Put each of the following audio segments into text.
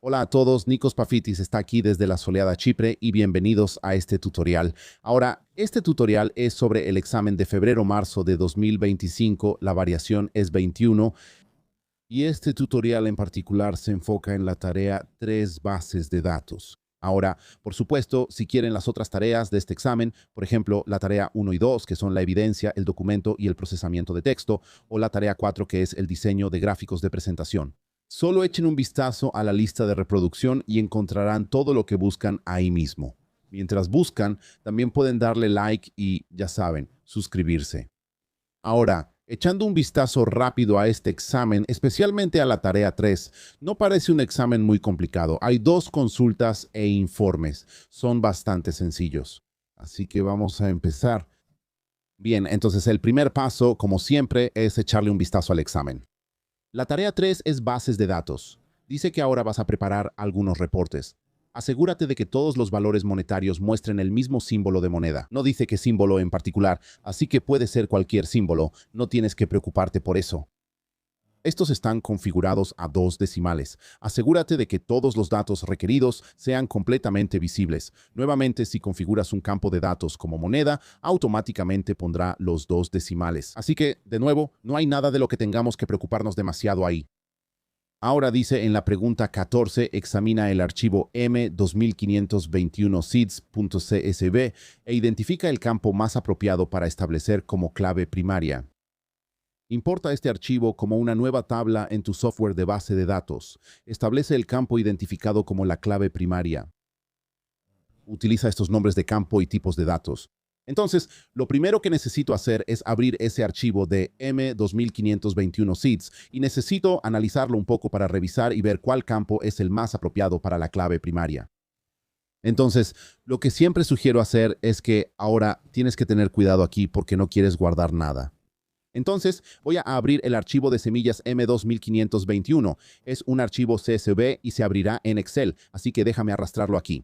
Hola a todos, Nikos Pafitis está aquí desde la soleada Chipre y bienvenidos a este tutorial. Ahora, este tutorial es sobre el examen de febrero-marzo de 2025, la variación es 21, y este tutorial en particular se enfoca en la tarea 3 bases de datos. Ahora, por supuesto, si quieren las otras tareas de este examen, por ejemplo, la tarea 1 y 2, que son la evidencia, el documento y el procesamiento de texto, o la tarea 4, que es el diseño de gráficos de presentación. Solo echen un vistazo a la lista de reproducción y encontrarán todo lo que buscan ahí mismo. Mientras buscan, también pueden darle like y, ya saben, suscribirse. Ahora, echando un vistazo rápido a este examen, especialmente a la tarea 3, no parece un examen muy complicado. Hay 2 consultas e informes. Son bastante sencillos. Así que vamos a empezar. Bien, entonces el primer paso, como siempre, es echarle un vistazo al examen. La tarea 3 es bases de datos. Dice que ahora vas a preparar algunos reportes. Asegúrate de que todos los valores monetarios muestren el mismo símbolo de moneda. No dice qué símbolo en particular, así que puede ser cualquier símbolo. No tienes que preocuparte por eso. Estos están configurados a 2 decimales. Asegúrate de que todos los datos requeridos sean completamente visibles. Nuevamente, si configuras un campo de datos como moneda, automáticamente pondrá los 2 decimales. Así que, de nuevo, no hay nada de lo que tengamos que preocuparnos demasiado ahí. Ahora dice en la pregunta 14, examina el archivo M2521seeds.csv e identifica el campo más apropiado para establecer como clave primaria. Importa este archivo como una nueva tabla en tu software de base de datos. Establece el campo identificado como la clave primaria. Utiliza estos nombres de campo y tipos de datos. Entonces, lo primero que necesito hacer es abrir ese archivo de M2521seeds y necesito analizarlo un poco para revisar y ver cuál campo es el más apropiado para la clave primaria. Entonces, lo que siempre sugiero hacer es que ahora tienes que tener cuidado aquí porque no quieres guardar nada. Entonces, voy a abrir el archivo de semillas M2521. Es un archivo CSV y se abrirá en Excel, así que déjame arrastrarlo aquí.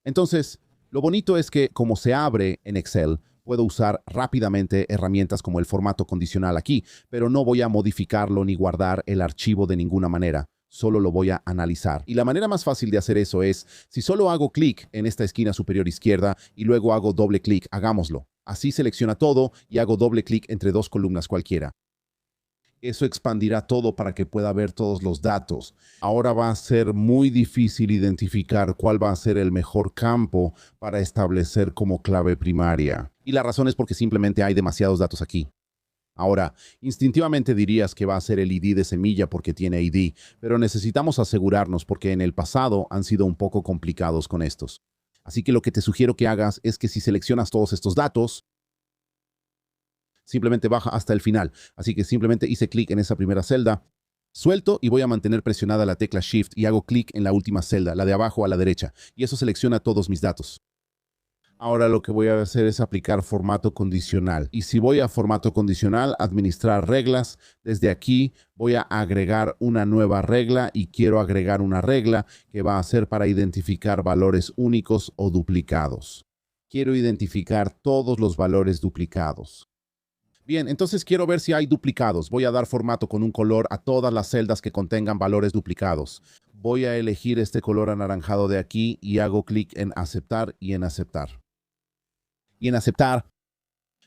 Entonces, lo bonito es que como se abre en Excel, puedo usar rápidamente herramientas como el formato condicional aquí, pero no voy a modificarlo ni guardar el archivo de ninguna manera. Solo lo voy a analizar. Y la manera más fácil de hacer eso es, si solo hago clic en esta esquina superior izquierda y luego hago doble clic, hagámoslo. Así selecciona todo y hago doble clic entre 2 columnas cualquiera. Eso expandirá todo para que pueda ver todos los datos. Ahora va a ser muy difícil identificar cuál va a ser el mejor campo para establecer como clave primaria. Y la razón es porque simplemente hay demasiados datos aquí. Ahora, instintivamente dirías que va a ser el ID de semilla porque tiene ID, pero necesitamos asegurarnos porque en el pasado han sido un poco complicados con estos. Así que lo que te sugiero que hagas es que si seleccionas todos estos datos, simplemente baja hasta el final. Así que simplemente hice clic en esa primera celda, suelto y voy a mantener presionada la tecla Shift y hago clic en la última celda, la de abajo a la derecha, y eso selecciona todos mis datos. Ahora lo que voy a hacer es aplicar formato condicional. Y si voy a formato condicional, administrar reglas, desde aquí voy a agregar una nueva regla y quiero agregar una regla que va a ser para identificar valores únicos o duplicados. Quiero identificar todos los valores duplicados. Bien, entonces quiero ver si hay duplicados. Voy a dar formato con un color a todas las celdas que contengan valores duplicados. Voy a elegir este color anaranjado de aquí y hago clic en aceptar y en aceptar. Y en aceptar.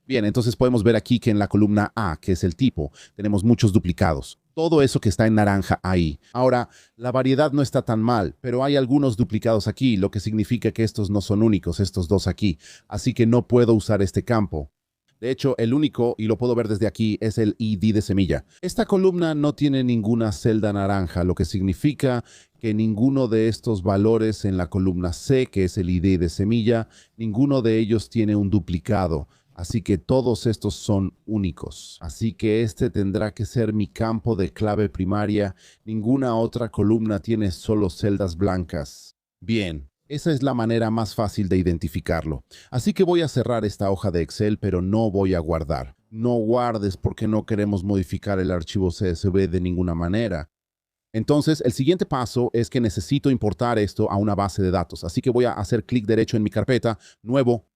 Bien, entonces podemos ver aquí que en la columna A, que es el tipo, tenemos muchos duplicados. Todo eso que está en naranja ahí. Ahora, la variedad no está tan mal, pero hay algunos duplicados aquí, lo que significa que estos no son únicos, estos 2 aquí. Así que no puedo usar este campo. De hecho, el único, y lo puedo ver desde aquí, es el ID de semilla. Esta columna no tiene ninguna celda naranja, lo que significa que ninguno de estos valores en la columna C, que es el ID de semilla, ninguno de ellos tiene un duplicado. Así que todos estos son únicos. Así que este tendrá que ser mi campo de clave primaria. Ninguna otra columna tiene solo celdas blancas. Bien. Esa es la manera más fácil de identificarlo. Así que voy a cerrar esta hoja de Excel, pero no voy a guardar. No guardes porque no queremos modificar el archivo CSV de ninguna manera. Entonces, el siguiente paso es que necesito importar esto a una base de datos. Así que voy a hacer clic derecho en mi carpeta, nuevo.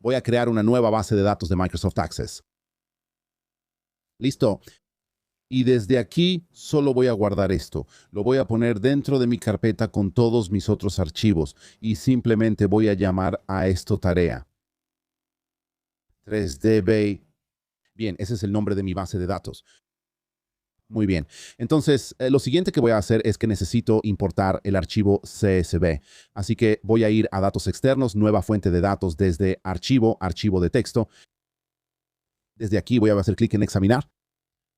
Voy a crear una nueva base de datos de Microsoft Access. Listo. Y desde aquí solo voy a guardar esto. Lo voy a poner dentro de mi carpeta con todos mis otros archivos y simplemente voy a llamar a esto tarea. 3DB. Bien, ese es el nombre de mi base de datos. Muy bien. Entonces, lo siguiente que voy a hacer es que necesito importar el archivo CSV. Así que voy a ir a datos externos, nueva fuente de datos desde archivo, archivo de texto. Desde aquí voy a hacer clic en examinar.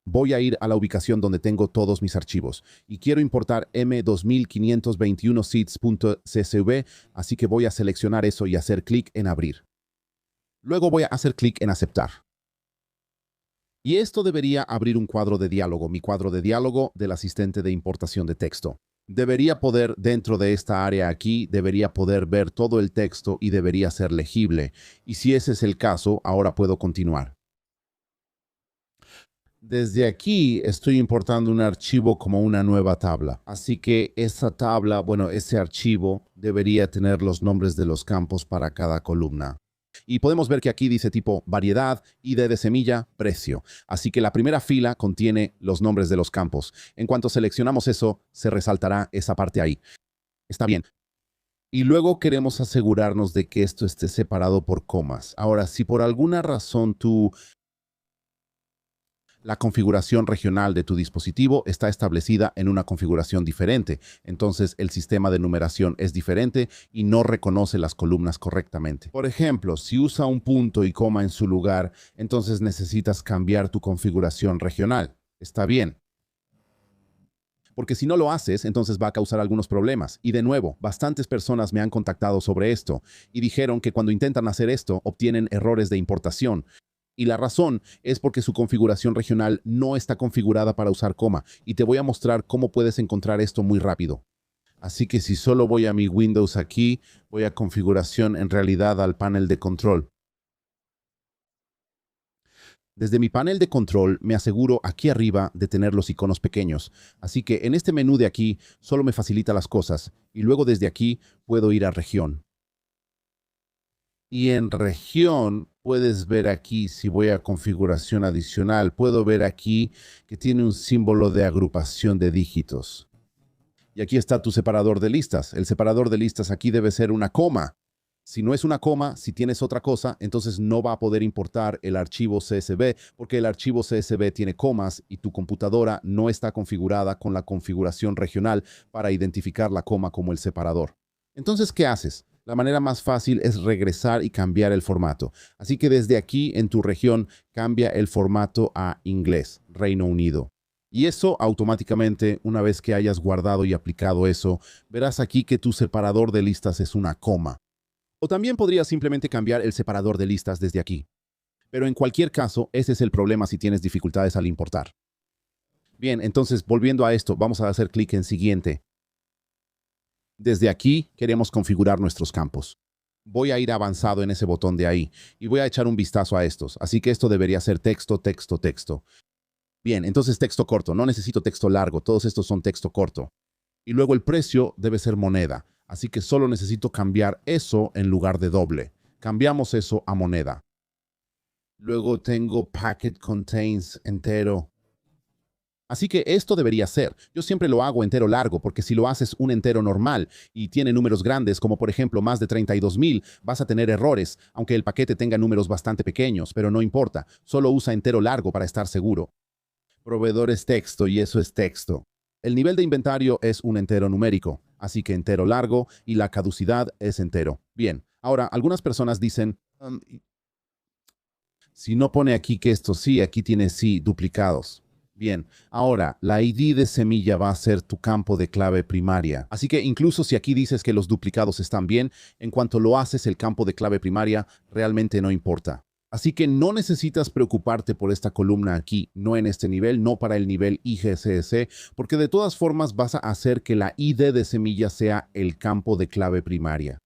Voy a ir a la ubicación donde tengo todos mis archivos y quiero importar m2521seeds.csv, así que voy a seleccionar eso y hacer clic en abrir. Luego voy a hacer clic en aceptar. Y esto debería abrir un cuadro de diálogo, mi cuadro de diálogo del asistente de importación de texto. Debería poder, dentro de esta área aquí, debería poder ver todo el texto y debería ser legible. Y si ese es el caso, ahora puedo continuar. Desde aquí estoy importando un archivo como una nueva tabla. Así que esa tabla, ese archivo debería tener los nombres de los campos para cada columna. Y podemos ver que aquí dice tipo variedad, ID de semilla, precio. Así que la primera fila contiene los nombres de los campos. En cuanto seleccionamos eso, se resaltará esa parte ahí. Está bien. Y luego queremos asegurarnos de que esto esté separado por comas. Ahora, si por alguna razón la configuración regional de tu dispositivo está establecida en una configuración diferente. Entonces, el sistema de numeración es diferente y no reconoce las columnas correctamente. Por ejemplo, si usa un punto y coma en su lugar, entonces necesitas cambiar tu configuración regional. Está bien. Porque si no lo haces, entonces va a causar algunos problemas. Y de nuevo, bastantes personas me han contactado sobre esto y dijeron que cuando intentan hacer esto, obtienen errores de importación. Y la razón es porque su configuración regional no está configurada para usar coma. Y te voy a mostrar cómo puedes encontrar esto muy rápido. Así que si solo voy a mi Windows aquí, voy a configuración en realidad al panel de control. Desde mi panel de control me aseguro aquí arriba de tener los iconos pequeños. Así que en este menú de aquí solo me facilita las cosas. Y luego desde aquí puedo ir a región. Y en región puedes ver aquí, si voy a configuración adicional, puedo ver aquí que tiene un símbolo de agrupación de dígitos. Y aquí está tu separador de listas. El separador de listas aquí debe ser una coma. Si no es una coma, si tienes otra cosa, entonces no va a poder importar el archivo CSV porque el archivo CSV tiene comas y tu computadora no está configurada con la configuración regional para identificar la coma como el separador. Entonces, ¿qué haces? La manera más fácil es regresar y cambiar el formato. Así que desde aquí en tu región cambia el formato a inglés, Reino Unido. Y eso automáticamente, una vez que hayas guardado y aplicado eso, verás aquí que tu separador de listas es una coma. O también podrías simplemente cambiar el separador de listas desde aquí. Pero en cualquier caso, ese es el problema si tienes dificultades al importar. Bien, entonces volviendo a esto, vamos a hacer clic en siguiente. Desde aquí queremos configurar nuestros campos. Voy a ir avanzado en ese botón de ahí y voy a echar un vistazo a estos. Así que esto debería ser texto, texto, texto. Bien, entonces texto corto. No necesito texto largo. Todos estos son texto corto. Y luego el precio debe ser moneda. Así que solo necesito cambiar eso en lugar de doble. Cambiamos eso a moneda. Luego tengo packet contains entero. Así que esto debería ser. Yo siempre lo hago entero largo porque si lo haces un entero normal y tiene números grandes, como por ejemplo más de 32,000, vas a tener errores, aunque el paquete tenga números bastante pequeños, pero no importa. Solo usa entero largo para estar seguro. Proveedor es texto y eso es texto. El nivel de inventario es un entero numérico, así que entero largo y la caducidad es entero. Bien, ahora algunas personas dicen, si no pone aquí que esto sí, aquí tiene sí duplicados. Bien, ahora la ID de semilla va a ser tu campo de clave primaria. Así que incluso si aquí dices que los duplicados están bien, en cuanto lo haces el campo de clave primaria realmente no importa. Así que no necesitas preocuparte por esta columna aquí, no en este nivel, no para el nivel IGCS, porque de todas formas vas a hacer que la ID de semilla sea el campo de clave primaria.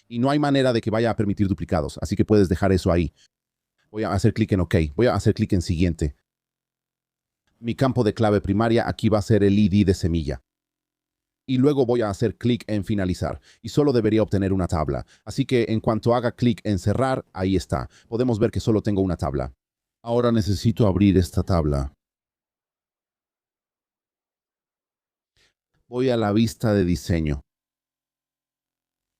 Y no hay manera de que vaya a permitir duplicados, así que puedes dejar eso ahí. Voy a hacer clic en OK, voy a hacer clic en siguiente. Mi campo de clave primaria aquí va a ser el ID de semilla. Y luego voy a hacer clic en finalizar y solo debería obtener una tabla. Así que en cuanto haga clic en cerrar, ahí está. Podemos ver que solo tengo una tabla. Ahora necesito abrir esta tabla. Voy a la vista de diseño.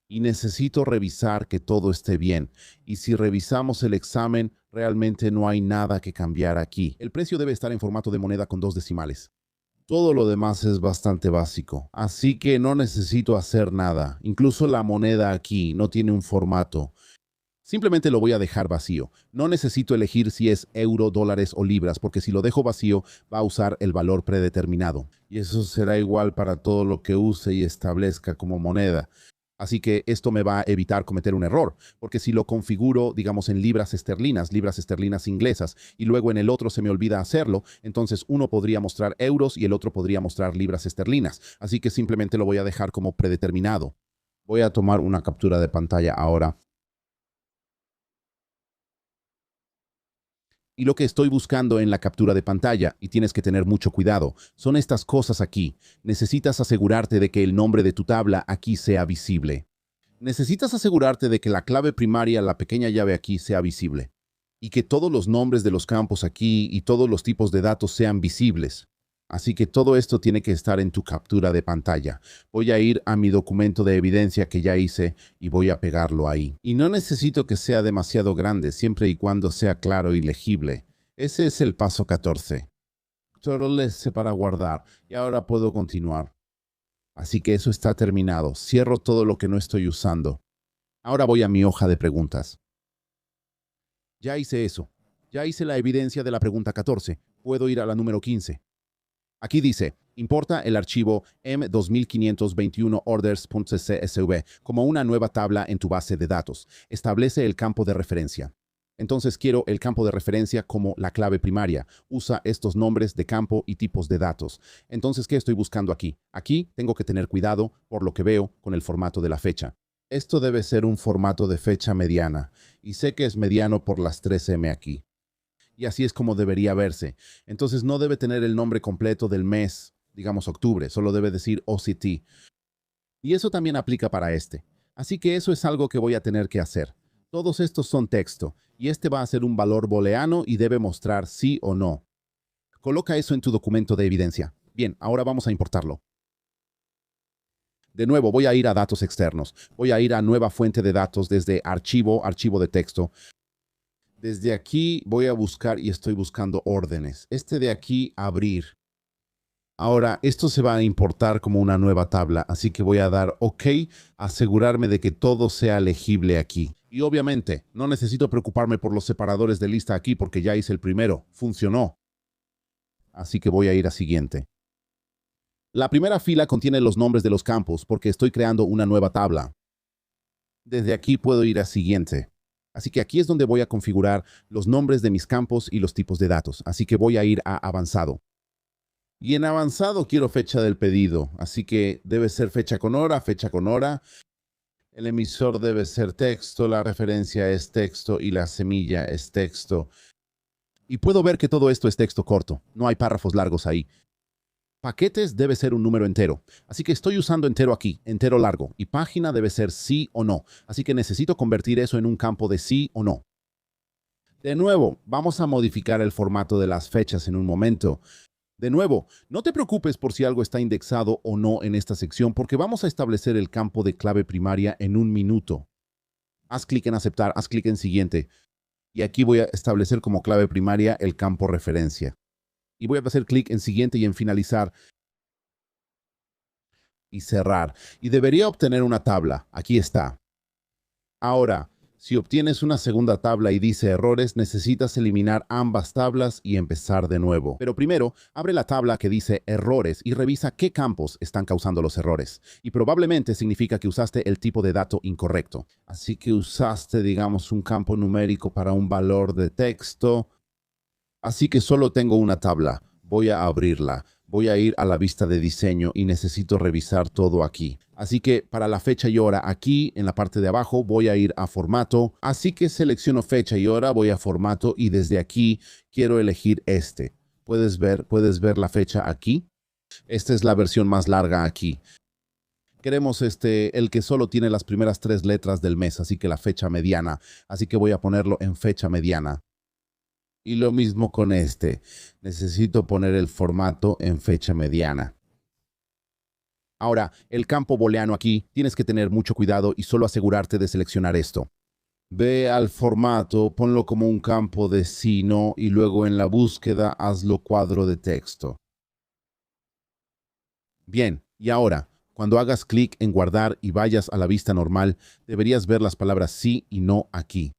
Y necesito revisar que todo esté bien. Y si revisamos el examen, realmente no hay nada que cambiar aquí. El precio debe estar en formato de moneda con 2 decimales. Todo lo demás es bastante básico, así que no necesito hacer nada. Incluso la moneda aquí no tiene un formato. Simplemente lo voy a dejar vacío. No necesito elegir si es euro, dólares o libras, porque si lo dejo vacío va a usar el valor predeterminado. Y eso será igual para todo lo que use y establezca como moneda. Así que esto me va a evitar cometer un error, porque si lo configuro, digamos, en libras esterlinas inglesas, y luego en el otro se me olvida hacerlo, entonces uno podría mostrar euros y el otro podría mostrar libras esterlinas. Así que simplemente lo voy a dejar como predeterminado. Voy a tomar una captura de pantalla ahora. Y lo que estoy buscando en la captura de pantalla, y tienes que tener mucho cuidado, son estas cosas aquí. Necesitas asegurarte de que el nombre de tu tabla aquí sea visible. Necesitas asegurarte de que la clave primaria, la pequeña llave aquí, sea visible. Y que todos los nombres de los campos aquí y todos los tipos de datos sean visibles. Así que todo esto tiene que estar en tu captura de pantalla. Voy a ir a mi documento de evidencia que ya hice y voy a pegarlo ahí. Y no necesito que sea demasiado grande, siempre y cuando sea claro y legible. Ese es el paso 14. Control S para guardar. Y ahora puedo continuar. Así que eso está terminado. Cierro todo lo que no estoy usando. Ahora voy a mi hoja de preguntas. Ya hice eso. Ya hice la evidencia de la pregunta 14. Puedo ir a la número 15. Aquí dice, importa el archivo m2521orders.csv como una nueva tabla en tu base de datos. Establece el campo de referencia. Entonces quiero el campo de referencia como la clave primaria. Usa estos nombres de campo y tipos de datos. Entonces, ¿qué estoy buscando aquí? Aquí tengo que tener cuidado, por lo que veo, con el formato de la fecha. Esto debe ser un formato de fecha mediana. Y sé que es mediano por las 3M aquí. Y así es como debería verse. Entonces no debe tener el nombre completo del mes, digamos octubre, solo debe decir OCT. Y eso también aplica para este. Así que eso es algo que voy a tener que hacer. Todos estos son texto, y este va a ser un valor booleano y debe mostrar sí o no. Coloca eso en tu documento de evidencia. Bien, ahora vamos a importarlo. De nuevo, voy a ir a datos externos. Voy a ir a nueva fuente de datos desde archivo, archivo de texto. Desde aquí voy a buscar y estoy buscando órdenes. Este de aquí, abrir. Ahora, esto se va a importar como una nueva tabla, así que voy a dar OK, asegurarme de que todo sea legible aquí. Y obviamente, no necesito preocuparme por los separadores de lista aquí porque ya hice el primero. Funcionó. Así que voy a ir a siguiente. La primera fila contiene los nombres de los campos porque estoy creando una nueva tabla. Desde aquí puedo ir a siguiente. Así que aquí es donde voy a configurar los nombres de mis campos y los tipos de datos. Así que voy a ir a avanzado. Y en avanzado quiero fecha del pedido. Así que debe ser fecha con hora, fecha con hora. El emisor debe ser texto, la referencia es texto y la semilla es texto. Y puedo ver que todo esto es texto corto. No hay párrafos largos ahí. Paquetes debe ser un número entero. Así que estoy usando entero aquí, entero largo. Y página debe ser sí o no. Así que necesito convertir eso en un campo de sí o no. De nuevo, vamos a modificar el formato de las fechas en un momento. De nuevo, no te preocupes por si algo está indexado o no en esta sección, porque vamos a establecer el campo de clave primaria en un minuto. Haz clic en aceptar, haz clic en siguiente. Y aquí voy a establecer como clave primaria el campo referencia. Y voy a hacer clic en siguiente y en finalizar. Y cerrar. Y debería obtener una tabla. Aquí está. Ahora, si obtienes una segunda tabla y dice errores, necesitas eliminar ambas tablas y empezar de nuevo. Pero primero, abre la tabla que dice errores y revisa qué campos están causando los errores. Y probablemente significa que usaste el tipo de dato incorrecto. Así que usaste, digamos, un campo numérico para un valor de texto. Así que solo tengo una tabla. Voy a abrirla. Voy a ir a la vista de diseño y necesito revisar todo aquí. Así que para la fecha y hora aquí en la parte de abajo voy a ir a formato. Así que selecciono fecha y hora, voy a formato y desde aquí quiero elegir este. Puedes ver la fecha aquí. Esta es la versión más larga aquí. Queremos el que solo tiene las primeras 3 letras del mes, así que la fecha mediana. Así que voy a ponerlo en fecha mediana. Y lo mismo con este. Necesito poner el formato en fecha mediana. Ahora, el campo booleano aquí, tienes que tener mucho cuidado y solo asegurarte de seleccionar esto. Ve al formato, ponlo como un campo de sí, no, y luego en la búsqueda hazlo cuadro de texto. Bien, y ahora, cuando hagas clic en guardar y vayas a la vista normal, deberías ver las palabras sí y no aquí.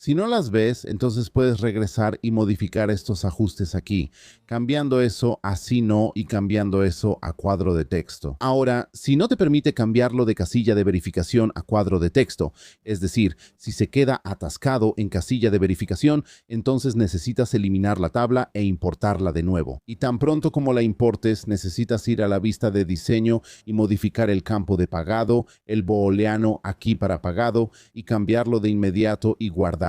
Si no las ves, entonces puedes regresar y modificar estos ajustes aquí, cambiando eso a sí no y cambiando eso a cuadro de texto. Ahora, si no te permite cambiarlo de casilla de verificación a cuadro de texto, es decir, si se queda atascado en casilla de verificación, entonces necesitas eliminar la tabla e importarla de nuevo. Y tan pronto como la importes, necesitas ir a la vista de diseño y modificar el campo de pagado, el booleano aquí para pagado y cambiarlo de inmediato y guardarlo.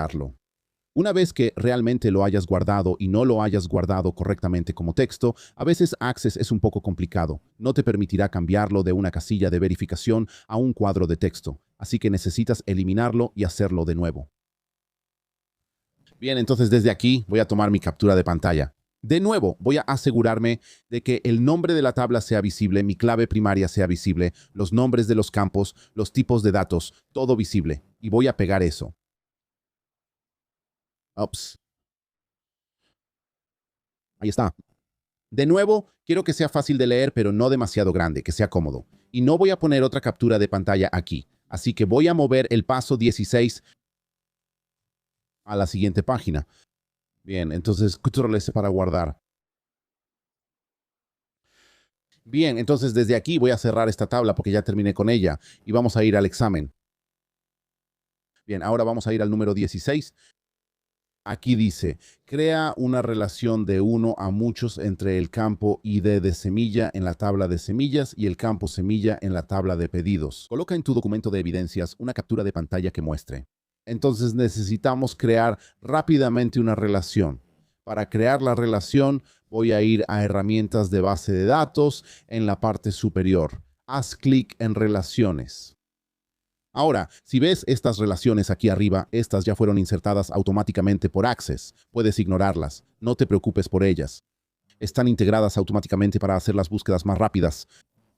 Una vez que realmente lo hayas guardado y no lo hayas guardado correctamente como texto, a veces Access es un poco complicado. No te permitirá cambiarlo de una casilla de verificación a un cuadro de texto, así que necesitas eliminarlo y hacerlo de nuevo. Bien, entonces desde aquí voy a tomar mi captura de pantalla. De nuevo, voy a asegurarme de que el nombre de la tabla sea visible, mi clave primaria sea visible, los nombres de los campos, los tipos de datos, todo visible. Y voy a pegar eso. Ups. Ahí está. De nuevo, quiero que sea fácil de leer, pero no demasiado grande, que sea cómodo. Y no voy a poner otra captura de pantalla aquí. Así que voy a mover el paso 16 a la siguiente página. Bien, entonces Control S para guardar. Bien, entonces desde aquí voy a cerrar esta tabla porque ya terminé con ella y vamos a ir al examen. Bien, ahora vamos a ir al número 16. Aquí dice, crea una relación de uno a muchos entre el campo ID de semilla en la tabla de semillas y el campo semilla en la tabla de pedidos. Coloca en tu documento de evidencias una captura de pantalla que muestre. Entonces necesitamos crear rápidamente una relación. Para crear la relación voy a ir a herramientas de base de datos en la parte superior. Haz clic en relaciones. Ahora, si ves estas relaciones aquí arriba, estas ya fueron insertadas automáticamente por Access. Puedes ignorarlas, no te preocupes por ellas. Están integradas automáticamente para hacer las búsquedas más rápidas.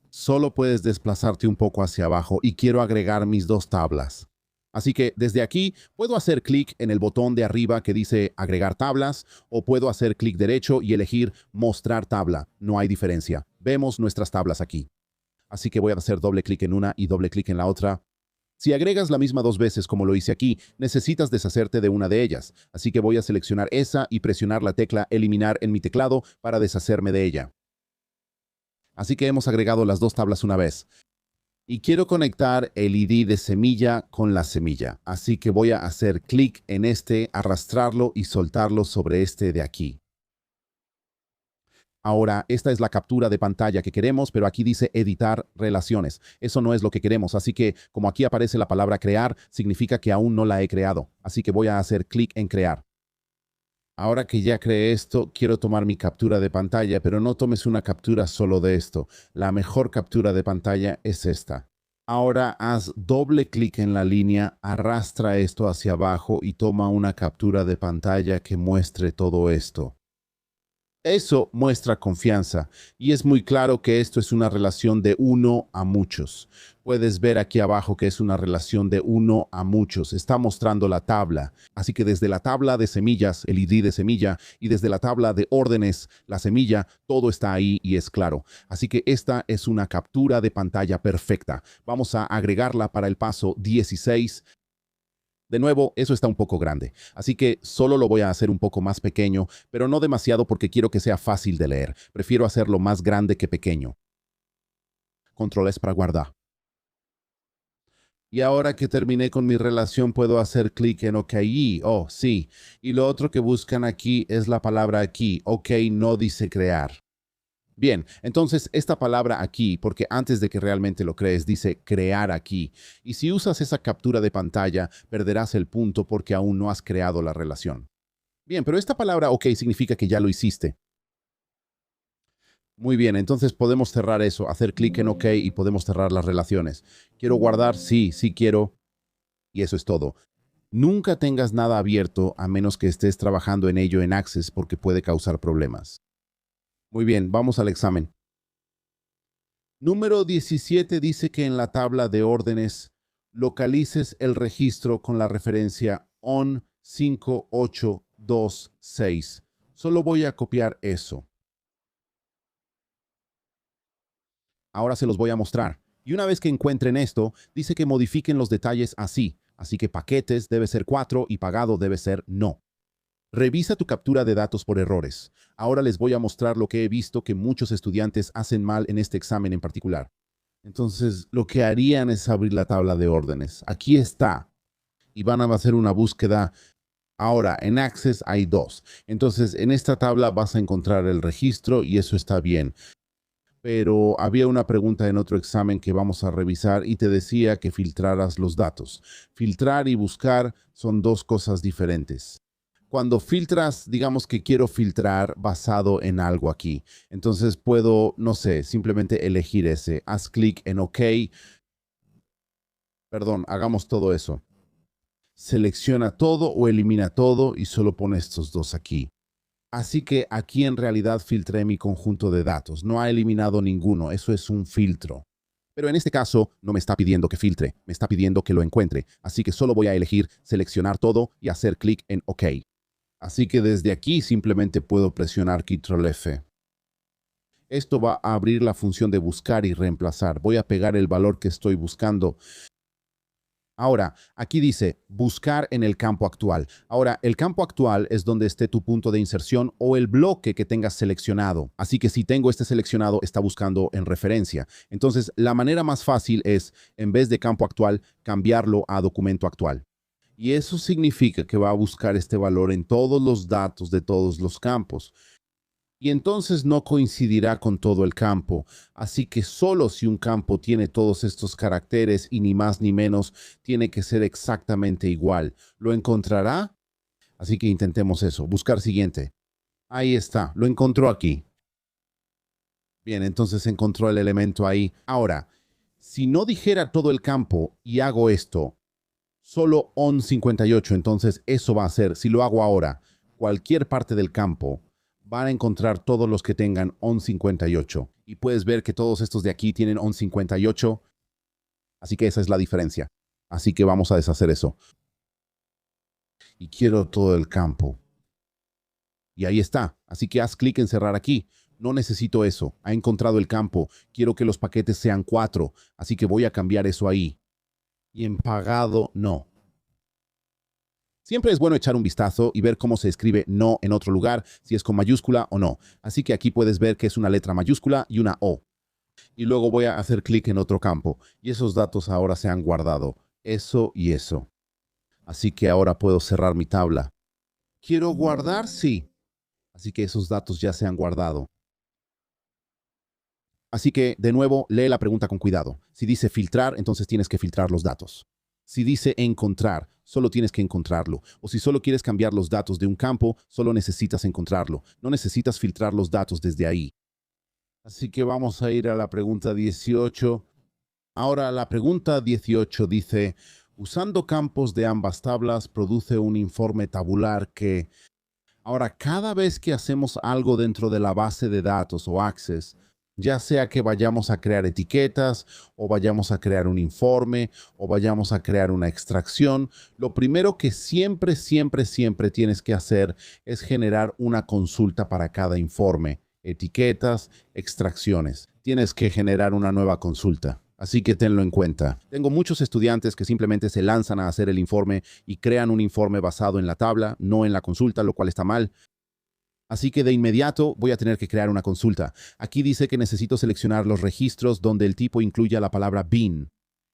Solo puedes desplazarte un poco hacia abajo y quiero agregar mis dos tablas. Así que desde aquí puedo hacer clic en el botón de arriba que dice agregar tablas o puedo hacer clic derecho y elegir mostrar tabla. No hay diferencia. Vemos nuestras tablas aquí. Así que voy a hacer doble clic en una y doble clic en la otra. Si agregas la misma dos veces como lo hice aquí, necesitas deshacerte de una de ellas. Así que voy a seleccionar esa y presionar la tecla eliminar en mi teclado para deshacerme de ella. Así que hemos agregado las dos tablas una vez. Y quiero conectar el ID de semilla con la semilla. Así que voy a hacer clic en este, arrastrarlo y soltarlo sobre este de aquí. Ahora, esta es la captura de pantalla que queremos, pero aquí dice editar relaciones. Eso no es lo que queremos, así que como aquí aparece la palabra crear, significa que aún no la he creado. Así que voy a hacer clic en crear. Ahora que ya creé esto, quiero tomar mi captura de pantalla, pero no tomes una captura solo de esto. La mejor captura de pantalla es esta. Ahora haz doble clic en la línea, arrastra esto hacia abajo y toma una captura de pantalla que muestre todo esto. Eso muestra confianza y es muy claro que esto es una relación de uno a muchos. Puedes ver aquí abajo que es una relación de uno a muchos. Está mostrando la tabla. Así que desde la tabla de semillas, el ID de semilla, y desde la tabla de órdenes, la semilla, todo está ahí y es claro. Así que esta es una captura de pantalla perfecta. Vamos a agregarla para el paso 16. De nuevo, eso está un poco grande, así que solo lo voy a hacer un poco más pequeño, pero no demasiado porque quiero que sea fácil de leer. Prefiero hacerlo más grande que pequeño. Control S para guardar. Y ahora que terminé con mi relación, puedo hacer clic en OK. Oh, sí. Y lo otro que buscan aquí es la palabra aquí. OK no dice crear. Bien, entonces esta palabra aquí, porque antes de que realmente lo crees, dice crear aquí. Y si usas esa captura de pantalla, perderás el punto porque aún no has creado la relación. Bien, pero esta palabra OK significa que ya lo hiciste. Muy bien, entonces podemos cerrar eso, hacer clic en OK y podemos cerrar las relaciones. ¿Quiero guardar? Sí, sí quiero. Y eso es todo. Nunca tengas nada abierto a menos que estés trabajando en ello en Access porque puede causar problemas. Muy bien, vamos al examen. Número 17 dice que en la tabla de órdenes localices el registro con la referencia ON5826. Solo voy a copiar eso. Ahora se los voy a mostrar. Y una vez que encuentren esto, dice que modifiquen los detalles así. Así que paquetes debe ser 4 y pagado debe ser no. Revisa tu captura de datos por errores. Ahora les voy a mostrar lo que he visto que muchos estudiantes hacen mal en este examen en particular. Entonces, lo que harían es abrir la tabla de órdenes. Aquí está. Y van a hacer una búsqueda. Ahora, en Access hay dos. Entonces, en esta tabla vas a encontrar el registro y eso está bien. Pero había una pregunta en otro examen que vamos a revisar y te decía que filtraras los datos. Filtrar y buscar son dos cosas diferentes. Cuando filtras, digamos que quiero filtrar basado en algo aquí. Entonces puedo, no sé, simplemente elegir ese. Haz clic en OK. Perdón, hagamos todo eso. Selecciona todo o elimina todo y solo pone estos dos aquí. Así que aquí en realidad filtré mi conjunto de datos. No ha eliminado ninguno. Eso es un filtro. Pero en este caso no me está pidiendo que filtre. Me está pidiendo que lo encuentre. Así que solo voy a elegir seleccionar todo y hacer clic en OK. Así que desde aquí simplemente puedo presionar Ctrl F. Esto va a abrir la función de buscar y reemplazar. Voy a pegar el valor que estoy buscando. Ahora, aquí dice buscar en el campo actual. Ahora, el campo actual es donde esté tu punto de inserción o el bloque que tengas seleccionado. Así que si tengo este seleccionado, está buscando en referencia. Entonces, la manera más fácil es, en vez de campo actual, cambiarlo a documento actual. Y eso significa que va a buscar este valor en todos los datos de todos los campos. Y entonces no coincidirá con todo el campo. Así que solo si un campo tiene todos estos caracteres y ni más ni menos, tiene que ser exactamente igual. ¿Lo encontrará? Así que intentemos eso. Buscar siguiente. Ahí está. Lo encontró aquí. Bien, entonces encontró el elemento ahí. Ahora, si no dijera todo el campo y hago esto, solo on58, entonces eso va a ser, si lo hago ahora, cualquier parte del campo, van a encontrar todos los que tengan on58. Y puedes ver que todos estos de aquí tienen on58, así que esa es la diferencia. Así que vamos a deshacer eso. Y quiero todo el campo. Y ahí está. Así que haz clic en cerrar aquí. No necesito eso. Ha encontrado el campo. Quiero que los paquetes sean 4, así que voy a cambiar eso ahí. Y en pagado, no. Siempre es bueno echar un vistazo y ver cómo se escribe no en otro lugar, si es con mayúscula o no. Así que aquí puedes ver que es una letra mayúscula y una O. Y luego voy a hacer clic en otro campo. Y esos datos ahora se han guardado. Eso y eso. Así que ahora puedo cerrar mi tabla. ¿Quiero guardar? Sí. Así que esos datos ya se han guardado. Así que, de nuevo, lee la pregunta con cuidado. Si dice filtrar, entonces tienes que filtrar los datos. Si dice encontrar, solo tienes que encontrarlo. O si solo quieres cambiar los datos de un campo, solo necesitas encontrarlo. No necesitas filtrar los datos desde ahí. Así que vamos a ir a la pregunta 18. Ahora, la pregunta 18 dice, usando campos de ambas tablas, produce un informe tabular que... Ahora, cada vez que hacemos algo dentro de la base de datos o Access, ya sea que vayamos a crear etiquetas o vayamos a crear un informe o vayamos a crear una extracción, lo primero que siempre, siempre, siempre tienes que hacer es generar una consulta para cada informe, etiquetas, extracciones. Tienes que generar una nueva consulta. Así que tenlo en cuenta. Tengo muchos estudiantes que simplemente se lanzan a hacer el informe y crean un informe basado en la tabla, no en la consulta, lo cual está mal. Así que de inmediato voy a tener que crear una consulta. Aquí dice que necesito seleccionar los registros donde el tipo incluya la palabra bin.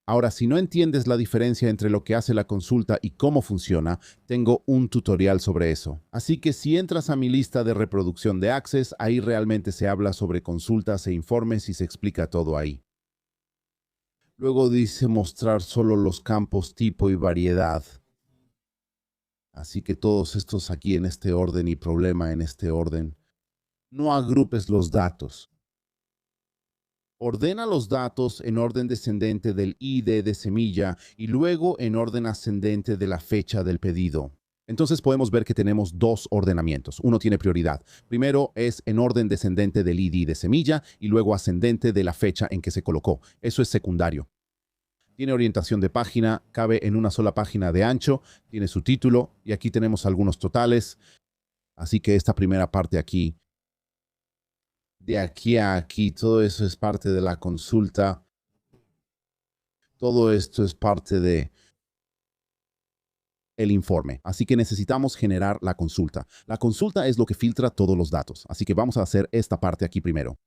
Ahora, si no entiendes la diferencia entre lo que hace la consulta y cómo funciona, tengo un tutorial sobre eso. Así que si entras a mi lista de reproducción de Access, ahí realmente se habla sobre consultas e informes y se explica todo ahí. Luego dice mostrar solo los campos tipo y variedad. Así que todos estos aquí en este orden y problema en este orden. No agrupes los datos. Ordena los datos en orden descendente del ID de semilla y luego en orden ascendente de la fecha del pedido. Entonces podemos ver que tenemos dos ordenamientos. Uno tiene prioridad. Primero es en orden descendente del ID de semilla y luego ascendente de la fecha en que se colocó. Eso es secundario. Tiene orientación de página, cabe en una sola página de ancho, tiene su título y aquí tenemos algunos totales. Así que esta primera parte aquí, de aquí a aquí, todo eso es parte de la consulta. Todo esto es parte de el informe. Así que necesitamos generar la consulta. La consulta es lo que filtra todos los datos. Así que vamos a hacer esta parte aquí primero.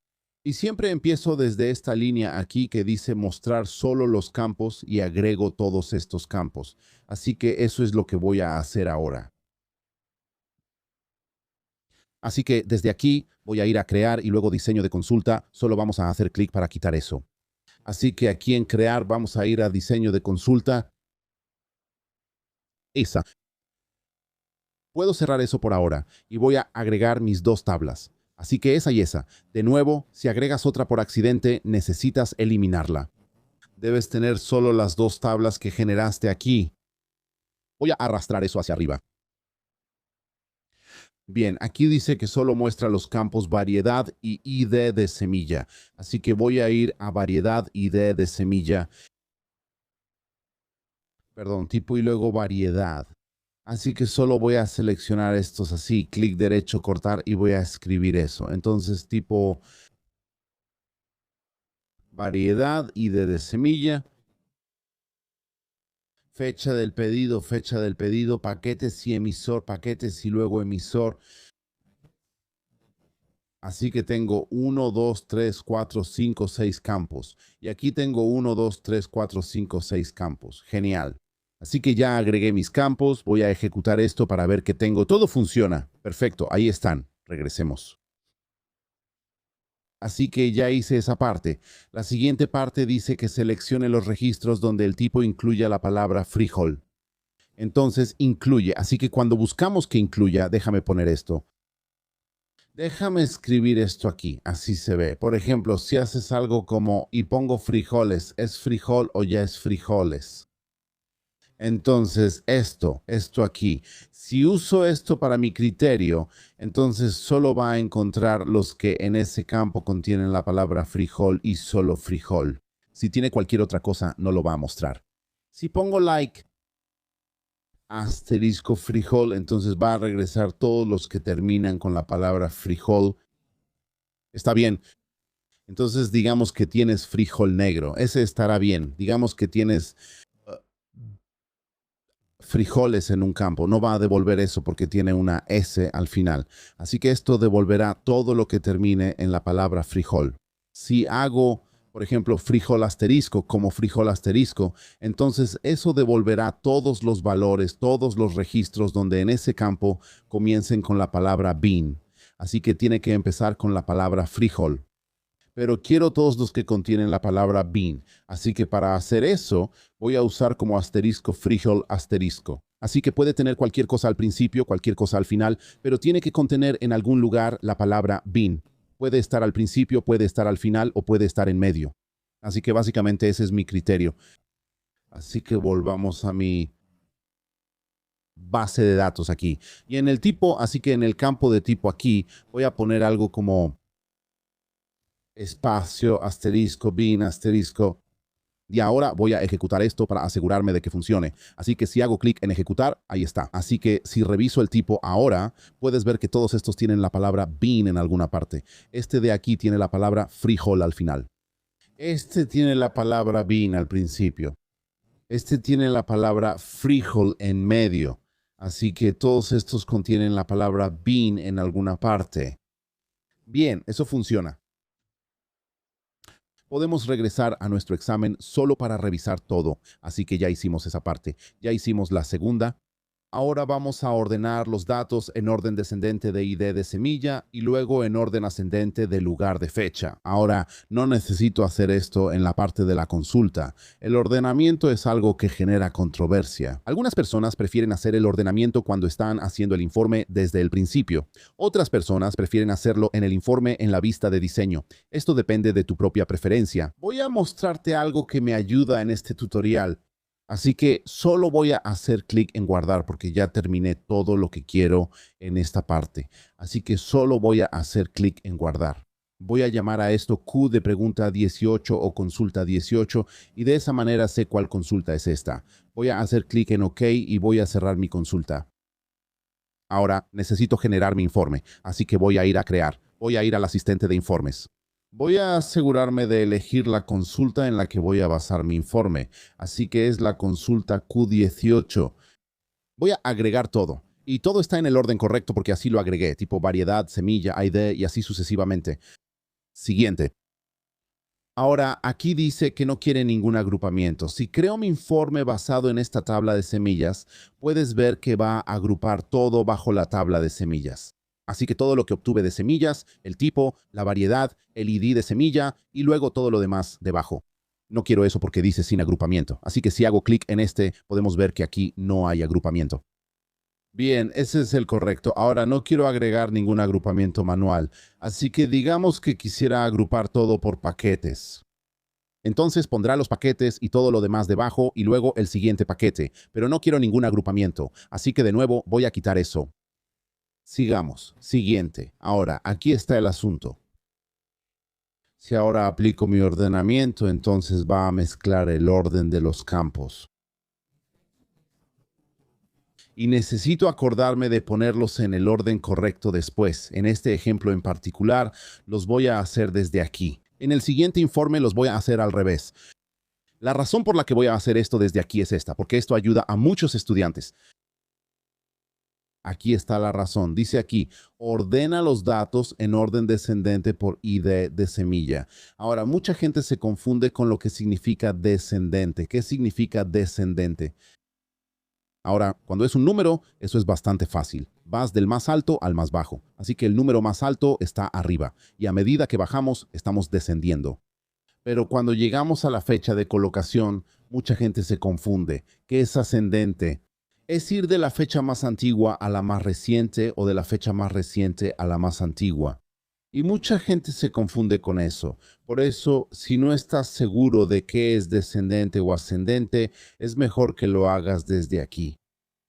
Y siempre empiezo desde esta línea aquí que dice mostrar solo los campos y agrego todos estos campos. Así que eso es lo que voy a hacer ahora. Así que desde aquí voy a ir a crear y luego diseño de consulta. Solo vamos a hacer clic para quitar eso. Así que aquí en crear vamos a ir a diseño de consulta. Esa. Puedo cerrar eso por ahora y voy a agregar mis dos tablas. Así que esa y esa. De nuevo, si agregas otra por accidente, necesitas eliminarla. Debes tener solo las dos tablas que generaste aquí. Voy a arrastrar eso hacia arriba. Bien, aquí dice que solo muestra los campos variedad y ID de semilla. Así que voy a ir a variedad ID de semilla. Perdón, tipo y luego variedad. Así que solo voy a seleccionar estos así, clic derecho, cortar y voy a escribir eso. Entonces tipo variedad, ID de semilla, fecha del pedido, paquetes y emisor, paquetes y luego emisor. Así que tengo 1, 2, 3, 4, 5, 6 campos. Y aquí tengo 1, 2, 3, 4, 5, 6 campos. Genial. Así que ya agregué mis campos, voy a ejecutar esto para ver que tengo. Todo funciona. Perfecto, ahí están. Regresemos. Así que ya hice esa parte. La siguiente parte dice que seleccione los registros donde el tipo incluya la palabra frijol. Entonces incluye. Así que cuando buscamos que incluya, déjame poner esto. Déjame escribir esto aquí, así se ve. Por ejemplo, si haces algo como y pongo frijoles, ¿es frijol o ya es frijoles? Entonces, esto aquí. Si uso esto para mi criterio, entonces solo va a encontrar los que en ese campo contienen la palabra frijol y solo frijol. Si tiene cualquier otra cosa, no lo va a mostrar. Si pongo like, asterisco frijol, entonces va a regresar todos los que terminan con la palabra frijol. Está bien. Entonces digamos que tienes frijol negro. Ese estará bien. Digamos que tienes frijoles en un campo. No va a devolver eso porque tiene una S al final. Así que esto devolverá todo lo que termine en la palabra frijol. Si hago, por ejemplo, frijol asterisco como frijol asterisco, entonces eso devolverá todos los valores, todos los registros donde en ese campo comiencen con la palabra bean. Así que tiene que empezar con la palabra frijol. Pero quiero todos los que contienen la palabra bean. Así que para hacer eso, voy a usar como asterisco frijol asterisco. Así que puede tener cualquier cosa al principio, cualquier cosa al final, pero tiene que contener en algún lugar la palabra bean. Puede estar al principio, puede estar al final o puede estar en medio. Así que básicamente ese es mi criterio. Así que volvamos a mi base de datos aquí. Y en el tipo, así que en el campo de tipo aquí, voy a poner algo como espacio, asterisco, bin, asterisco. Y ahora voy a ejecutar esto para asegurarme de que funcione. Así que si hago clic en ejecutar, ahí está. Así que si reviso el tipo ahora, puedes ver que todos estos tienen la palabra bean en alguna parte. Este de aquí tiene la palabra frijol al final. Este tiene la palabra bean al principio. Este tiene la palabra frijol en medio. Así que todos estos contienen la palabra bean en alguna parte. Bien, eso funciona. Podemos regresar a nuestro examen solo para revisar todo, así que ya hicimos esa parte. Ya hicimos la segunda. Ahora vamos a ordenar los datos en orden descendente de ID de semilla y luego en orden ascendente de lugar de fecha. Ahora, no necesito hacer esto en la parte de la consulta. El ordenamiento es algo que genera controversia. Algunas personas prefieren hacer el ordenamiento cuando están haciendo el informe desde el principio. Otras personas prefieren hacerlo en el informe en la vista de diseño. Esto depende de tu propia preferencia. Voy a mostrarte algo que me ayuda en este tutorial. Así que solo voy a hacer clic en guardar porque ya terminé todo lo que quiero en esta parte. Así que solo voy a hacer clic en guardar. Voy a llamar a esto Q de pregunta 18 o consulta 18 y de esa manera sé cuál consulta es esta. Voy a hacer clic en OK y voy a cerrar mi consulta. Ahora necesito generar mi informe, así que voy a ir a crear. Voy a ir al asistente de informes. Voy a asegurarme de elegir la consulta en la que voy a basar mi informe, así que es la consulta Q18. Voy a agregar todo, y todo está en el orden correcto porque así lo agregué, tipo variedad, semilla, ID y así sucesivamente. Siguiente. Ahora, aquí dice que no quiere ningún agrupamiento. Si creo mi informe basado en esta tabla de semillas, puedes ver que va a agrupar todo bajo la tabla de semillas. Así que todo lo que obtuve de semillas, el tipo, la variedad, el ID de semilla y luego todo lo demás debajo. No quiero eso porque dice sin agrupamiento. Así que si hago clic en este, podemos ver que aquí no hay agrupamiento. Bien, ese es el correcto. Ahora no quiero agregar ningún agrupamiento manual. Así que digamos que quisiera agrupar todo por paquetes. Entonces pondrá los paquetes y todo lo demás debajo y luego el siguiente paquete. Pero no quiero ningún agrupamiento. Así que de nuevo voy a quitar eso. Sigamos. Siguiente. Ahora, aquí está el asunto. Si ahora aplico mi ordenamiento, entonces va a mezclar el orden de los campos. Y necesito acordarme de ponerlos en el orden correcto después. En este ejemplo en particular, los voy a hacer desde aquí. En el siguiente informe los voy a hacer al revés. La razón por la que voy a hacer esto desde aquí es esta, porque esto ayuda a muchos estudiantes. Aquí está la razón. Dice aquí, ordena los datos en orden descendente por ID de semilla. Ahora, mucha gente se confunde con lo que significa descendente. ¿Qué significa descendente? Ahora, cuando es un número, eso es bastante fácil. Vas del más alto al más bajo. Así que el número más alto está arriba y a medida que bajamos, estamos descendiendo. Pero cuando llegamos a la fecha de colocación, mucha gente se confunde. ¿Qué es ascendente? Es ir de la fecha más antigua a la más reciente o de la fecha más reciente a la más antigua. Y mucha gente se confunde con eso. Por eso, si no estás seguro de qué es descendente o ascendente, es mejor que lo hagas desde aquí.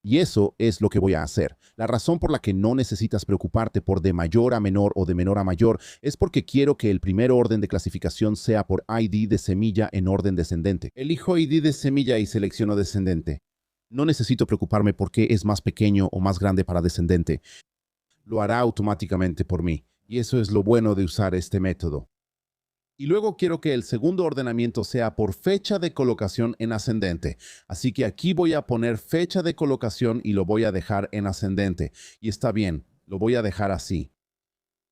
Y eso es lo que voy a hacer. La razón por la que no necesitas preocuparte por de mayor a menor o de menor a mayor es porque quiero que el primer orden de clasificación sea por ID de semilla en orden descendente. Elijo ID de semilla y selecciono descendente. No necesito preocuparme por qué es más pequeño o más grande para descendente. Lo hará automáticamente por mí. Y eso es lo bueno de usar este método. Y luego quiero que el segundo ordenamiento sea por fecha de colocación en ascendente. Así que aquí voy a poner fecha de colocación y lo voy a dejar en ascendente. Y está bien, lo voy a dejar así.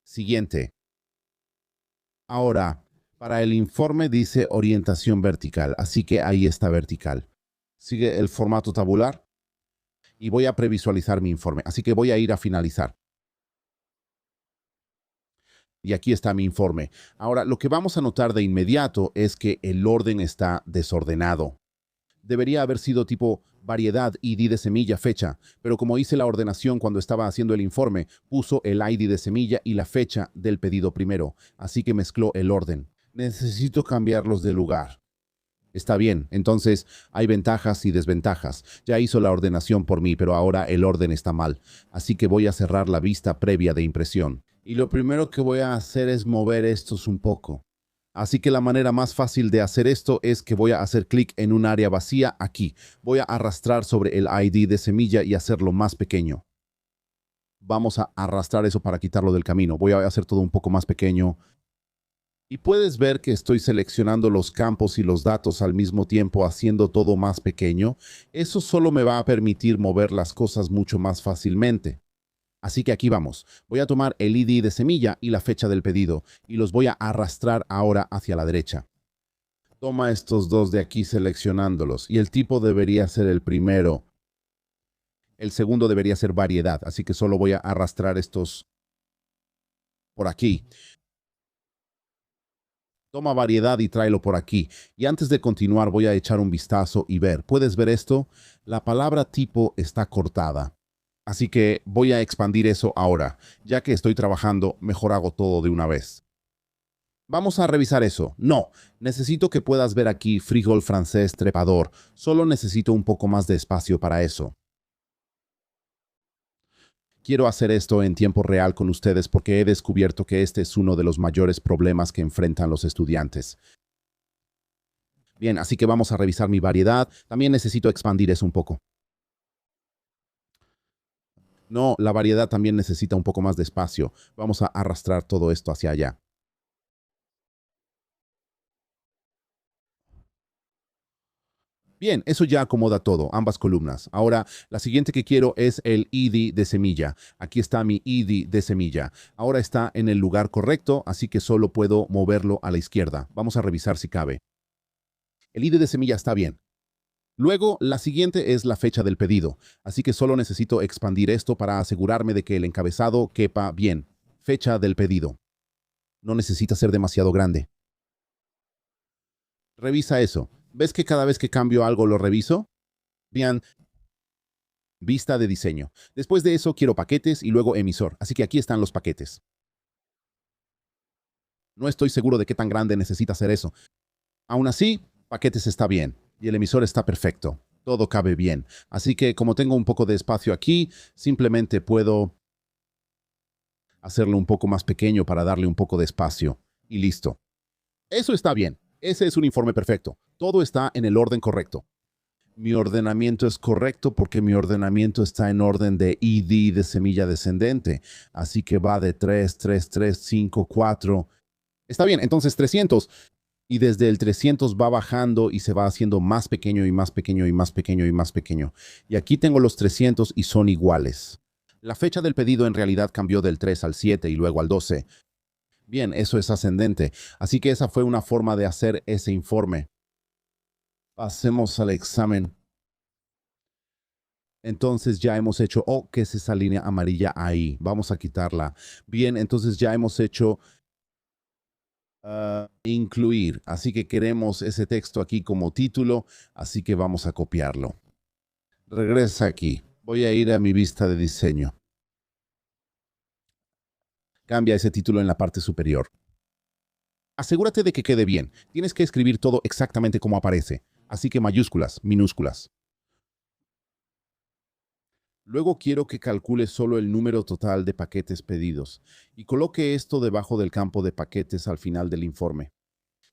Siguiente. Ahora, para el informe dice orientación vertical, así que ahí está vertical. Sigue el formato tabular y voy a previsualizar mi informe. Así que voy a ir a finalizar. Y aquí está mi informe. Ahora, lo que vamos a notar de inmediato es que el orden está desordenado. Debería haber sido tipo variedad, ID de semilla, fecha, pero como hice la ordenación cuando estaba haciendo el informe, puso el ID de semilla y la fecha del pedido primero, así que mezcló el orden. Necesito cambiarlos de lugar. Está bien, entonces hay ventajas y desventajas. Ya hizo la ordenación por mí, pero ahora el orden está mal, así que voy a cerrar la vista previa de impresión. Y lo primero que voy a hacer es mover estos un poco. Así que la manera más fácil de hacer esto es que voy a hacer clic en un área vacía aquí. Voy a arrastrar sobre el ID de semilla y hacerlo más pequeño. Vamos a arrastrar eso para quitarlo del camino. Voy a hacer todo un poco más pequeño. Y puedes ver que estoy seleccionando los campos y los datos al mismo tiempo, haciendo todo más pequeño. Eso solo me va a permitir mover las cosas mucho más fácilmente. Así que aquí vamos. Voy a tomar el ID de semilla y la fecha del pedido y los voy a arrastrar ahora hacia la derecha. Toma estos dos de aquí seleccionándolos y el tipo debería ser el primero. El segundo debería ser variedad, así que solo voy a arrastrar estos por aquí. Toma variedad y tráelo por aquí. Y antes de continuar voy a echar un vistazo y ver. ¿Puedes ver esto? La palabra tipo está cortada. Así que voy a expandir eso ahora. Ya que estoy trabajando, mejor hago todo de una vez. Vamos a revisar eso. No, necesito que puedas ver aquí frijol francés trepador. Solo necesito un poco más de espacio para eso. Quiero hacer esto en tiempo real con ustedes porque he descubierto que este es uno de los mayores problemas que enfrentan los estudiantes. Bien, así que vamos a revisar mi variedad. También necesito expandir eso un poco. No, la variedad también necesita un poco más de espacio. Vamos a arrastrar todo esto hacia allá. Bien, eso ya acomoda todo, ambas columnas. Ahora, la siguiente que quiero es el ID de semilla. Aquí está mi ID de semilla. Ahora está en el lugar correcto, así que solo puedo moverlo a la izquierda. Vamos a revisar si cabe. El ID de semilla está bien. Luego, la siguiente es la fecha del pedido, así que solo necesito expandir esto para asegurarme de que el encabezado quepa bien. Fecha del pedido. No necesita ser demasiado grande. Revisa eso. ¿Ves que cada vez que cambio algo lo reviso? Bien, vista de diseño. Después de eso quiero paquetes y luego emisor, así que aquí están los paquetes. No estoy seguro de qué tan grande necesita ser eso. Aún así, paquetes está bien y el emisor está perfecto. Todo cabe bien. Así que como tengo un poco de espacio aquí, simplemente puedo hacerlo un poco más pequeño para darle un poco de espacio. Y listo. Eso está bien. Ese es un informe perfecto. Todo está en el orden correcto. Mi ordenamiento es correcto porque mi ordenamiento está en orden de ID de semilla descendente. Así que va de 3, 3, 3, 5, 4. Está bien, entonces 300. Y desde el 300 va bajando y se va haciendo más pequeño y más pequeño y más pequeño y más pequeño. Y aquí tengo los 300 y son iguales. La fecha del pedido en realidad cambió del 3 al 7 y luego al 12. Bien, eso es ascendente. Así que esa fue una forma de hacer ese informe. Pasemos al examen. Entonces ya hemos hecho, ¿qué es esa línea amarilla ahí? Vamos a quitarla. Bien, entonces ya hemos hecho incluir. Así que queremos ese texto aquí como título, así que vamos a copiarlo. Regresa aquí. Voy a ir a mi vista de diseño. Cambia ese título en la parte superior. Asegúrate de que quede bien. Tienes que escribir todo exactamente como aparece. Así que mayúsculas, minúsculas. Luego quiero que calcule solo el número total de paquetes pedidos y coloque esto debajo del campo de paquetes al final del informe.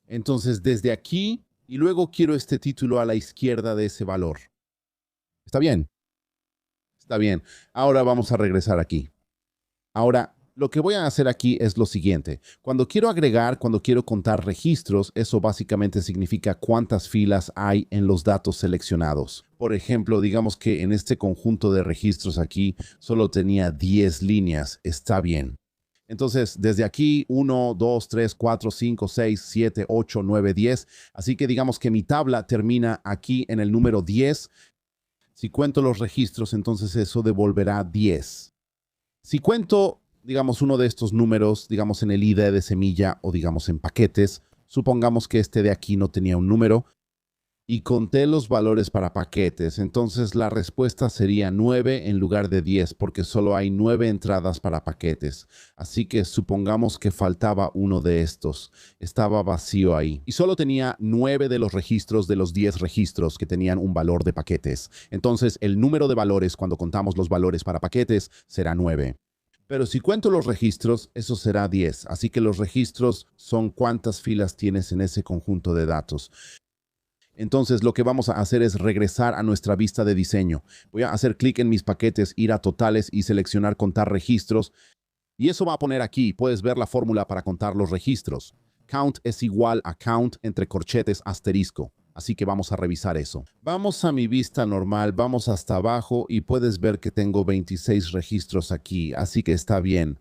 Entonces, desde aquí, y luego quiero este título a la izquierda de ese valor. ¿Está bien? Está bien. Ahora vamos a regresar aquí. Ahora, lo que voy a hacer aquí es lo siguiente. Cuando quiero agregar, cuando quiero contar registros, eso básicamente significa cuántas filas hay en los datos seleccionados. Por ejemplo, digamos que en este conjunto de registros aquí solo tenía 10 líneas. Está bien. Entonces, desde aquí, 1, 2, 3, 4, 5, 6, 7, 8, 9, 10. Así que digamos que mi tabla termina aquí en el número 10. Si cuento los registros, entonces eso devolverá 10. Si cuento, digamos, uno de estos números, digamos en el ID de semilla o digamos en paquetes, supongamos que este de aquí no tenía un número y conté los valores para paquetes, entonces la respuesta sería 9 en lugar de 10 porque solo hay 9 entradas para paquetes. Así que supongamos que faltaba uno de estos. Estaba vacío ahí. Y solo tenía 9 de los registros de los 10 registros que tenían un valor de paquetes. Entonces el número de valores cuando contamos los valores para paquetes será 9. Pero si cuento los registros, eso será 10. Así que los registros son cuántas filas tienes en ese conjunto de datos. Entonces lo que vamos a hacer es regresar a nuestra vista de diseño. Voy a hacer clic en mis paquetes, ir a totales y seleccionar contar registros. Y eso va a poner aquí, puedes ver la fórmula para contar los registros. Count es igual a count entre corchetes asterisco. Así que vamos a revisar eso. Vamos a mi vista normal, vamos hasta abajo y puedes ver que tengo 26 registros aquí, así que está bien.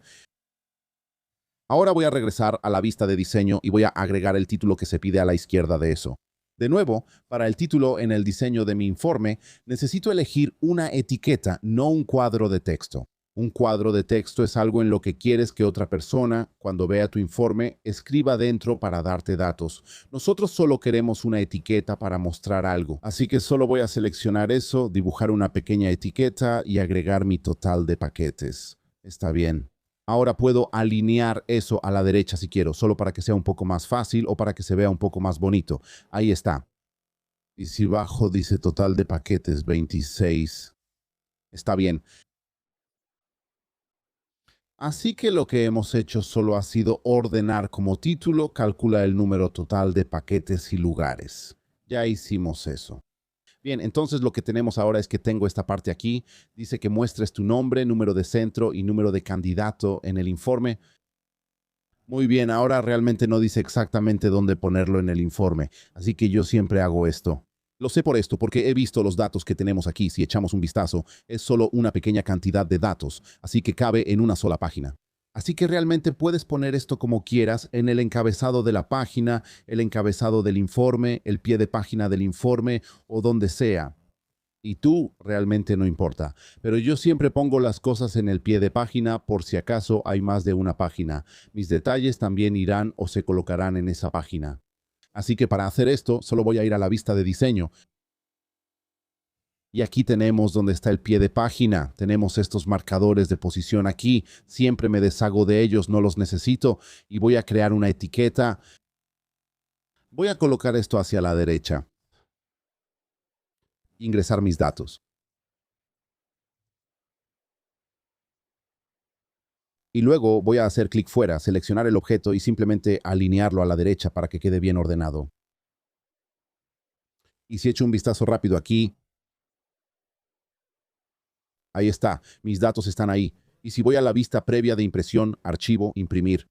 Ahora voy a regresar a la vista de diseño y voy a agregar el título que se pide a la izquierda de eso. De nuevo, para el título en el diseño de mi informe, necesito elegir una etiqueta, no un cuadro de texto. Un cuadro de texto es algo en lo que quieres que otra persona, cuando vea tu informe, escriba dentro para darte datos. Nosotros solo queremos una etiqueta para mostrar algo. Así que solo voy a seleccionar eso, dibujar una pequeña etiqueta y agregar mi total de paquetes. Está bien. Ahora puedo alinear eso a la derecha si quiero, solo para que sea un poco más fácil o para que se vea un poco más bonito. Ahí está. Y si bajo dice total de paquetes 26. Está bien. Así que lo que hemos hecho solo ha sido ordenar como título, calcula el número total de paquetes y lugares. Ya hicimos eso. Bien, entonces lo que tenemos ahora es que tengo esta parte aquí. Dice que muestres tu nombre, número de centro y número de candidato en el informe. Muy bien, ahora realmente no dice exactamente dónde ponerlo en el informe, así que yo siempre hago esto. Lo sé por esto, porque he visto los datos que tenemos aquí. Si echamos un vistazo, es solo una pequeña cantidad de datos, así que cabe en una sola página. Así que realmente puedes poner esto como quieras en el encabezado de la página, el encabezado del informe, el pie de página del informe o donde sea. Y tú realmente no importa. Pero yo siempre pongo las cosas en el pie de página por si acaso hay más de una página. Mis detalles también irán o se colocarán en esa página. Así que para hacer esto, solo voy a ir a la vista de diseño. Y aquí tenemos donde está el pie de página. Tenemos estos marcadores de posición aquí. Siempre me deshago de ellos, no los necesito. Y voy a crear una etiqueta. Voy a colocar esto hacia la derecha. Ingresar mis datos. Y luego voy a hacer clic fuera, seleccionar el objeto y simplemente alinearlo a la derecha para que quede bien ordenado. Y si echo un vistazo rápido aquí, ahí está, mis datos están ahí. Y si voy a la vista previa de impresión, archivo, imprimir,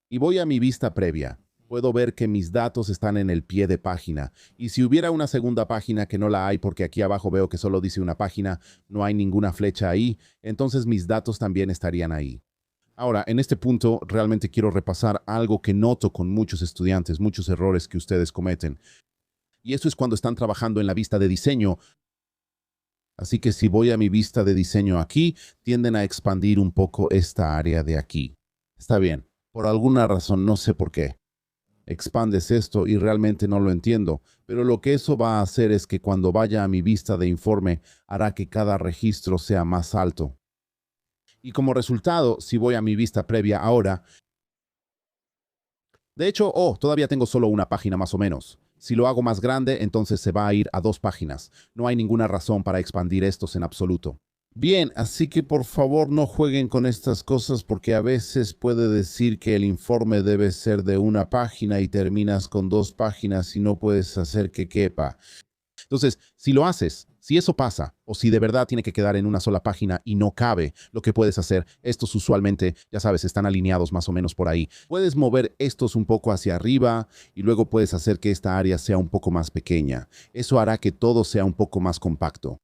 y voy a mi vista previa, puedo ver que mis datos están en el pie de página. Y si hubiera una segunda página que no la hay porque aquí abajo veo que solo dice una página, no hay ninguna flecha ahí, entonces mis datos también estarían ahí. Ahora, en este punto realmente quiero repasar algo que noto con muchos estudiantes, muchos errores que ustedes cometen. Y eso es cuando están trabajando en la vista de diseño. Así que si voy a mi vista de diseño aquí, tienden a expandir un poco esta área de aquí. Está bien, por alguna razón, no sé por qué. Expandes esto y realmente no lo entiendo, pero lo que eso va a hacer es que cuando vaya a mi vista de informe, hará que cada registro sea más alto. Y como resultado, si voy a mi vista previa ahora, de hecho, todavía tengo solo una página más o menos. Si lo hago más grande, entonces se va a ir a 2 páginas. No hay ninguna razón para expandir estos en absoluto. Bien, así que por favor no jueguen con estas cosas porque a veces puede decir que el informe debe ser de una página y terminas con 2 páginas y no puedes hacer que quepa. Entonces, si lo haces, si eso pasa, o si de verdad tiene que quedar en una sola página y no cabe, lo que puedes hacer, estos usualmente, ya sabes, están alineados más o menos por ahí. Puedes mover estos un poco hacia arriba y luego puedes hacer que esta área sea un poco más pequeña. Eso hará que todo sea un poco más compacto.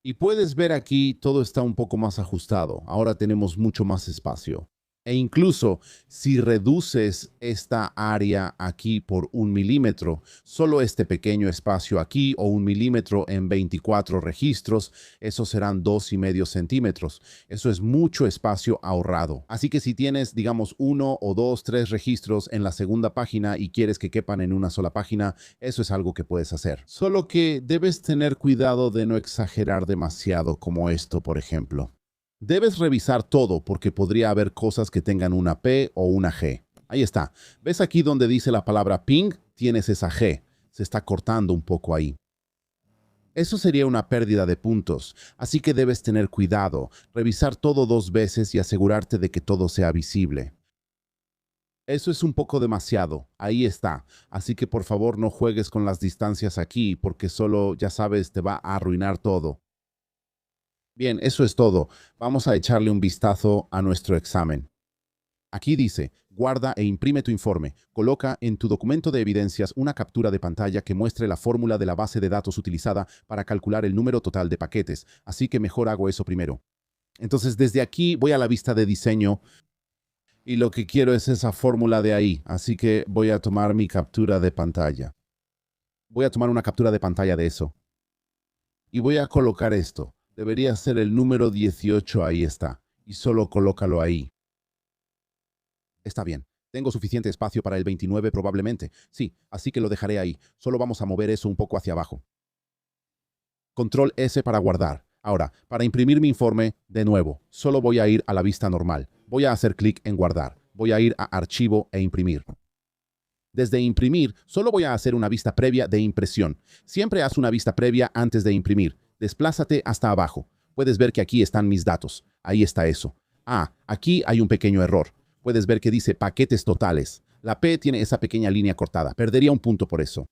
Y puedes ver aquí, todo está un poco más ajustado. Ahora tenemos mucho más espacio. E incluso si reduces esta área aquí por 1 milímetro, solo este pequeño espacio aquí o 1 milímetro en 24 registros, esos serán 2,5 centímetros. Eso es mucho espacio ahorrado. Así que si tienes, digamos, 1 o 2, 3 registros en la segunda página y quieres que quepan en una sola página, eso es algo que puedes hacer. Solo que debes tener cuidado de no exagerar demasiado como esto, por ejemplo. Debes revisar todo porque podría haber cosas que tengan una P o una G. Ahí está. ¿Ves aquí donde dice la palabra ping? Tienes esa G. Se está cortando un poco ahí. Eso sería una pérdida de puntos, así que debes tener cuidado, revisar todo 2 veces y asegurarte de que todo sea visible. Eso es un poco demasiado. Ahí está. Así que por favor no juegues con las distancias aquí porque solo, ya sabes, te va a arruinar todo. Bien, eso es todo. Vamos a echarle un vistazo a nuestro examen. Aquí dice, guarda e imprime tu informe. Coloca en tu documento de evidencias una captura de pantalla que muestre la fórmula de la base de datos utilizada para calcular el número total de paquetes. Así que mejor hago eso primero. Entonces, desde aquí voy a la vista de diseño y lo que quiero es esa fórmula de ahí. Así que voy a tomar mi captura de pantalla. Voy a tomar una captura de pantalla de eso. Y voy a colocar esto. Debería ser el número 18, ahí está. Y solo colócalo ahí. Está bien. Tengo suficiente espacio para el 29 probablemente. Sí, así que lo dejaré ahí. Solo vamos a mover eso un poco hacia abajo. Control S para guardar. Ahora, para imprimir mi informe, de nuevo, solo voy a ir a la vista normal. Voy a hacer clic en guardar. Voy a ir a archivo e imprimir. Desde imprimir, solo voy a hacer una vista previa de impresión. Siempre haz una vista previa antes de imprimir. Desplázate hasta abajo. Puedes ver que aquí están mis datos. Ahí está eso. Ah, aquí hay un pequeño error. Puedes ver que dice paquetes totales. La P tiene esa pequeña línea cortada. Perdería un punto por eso.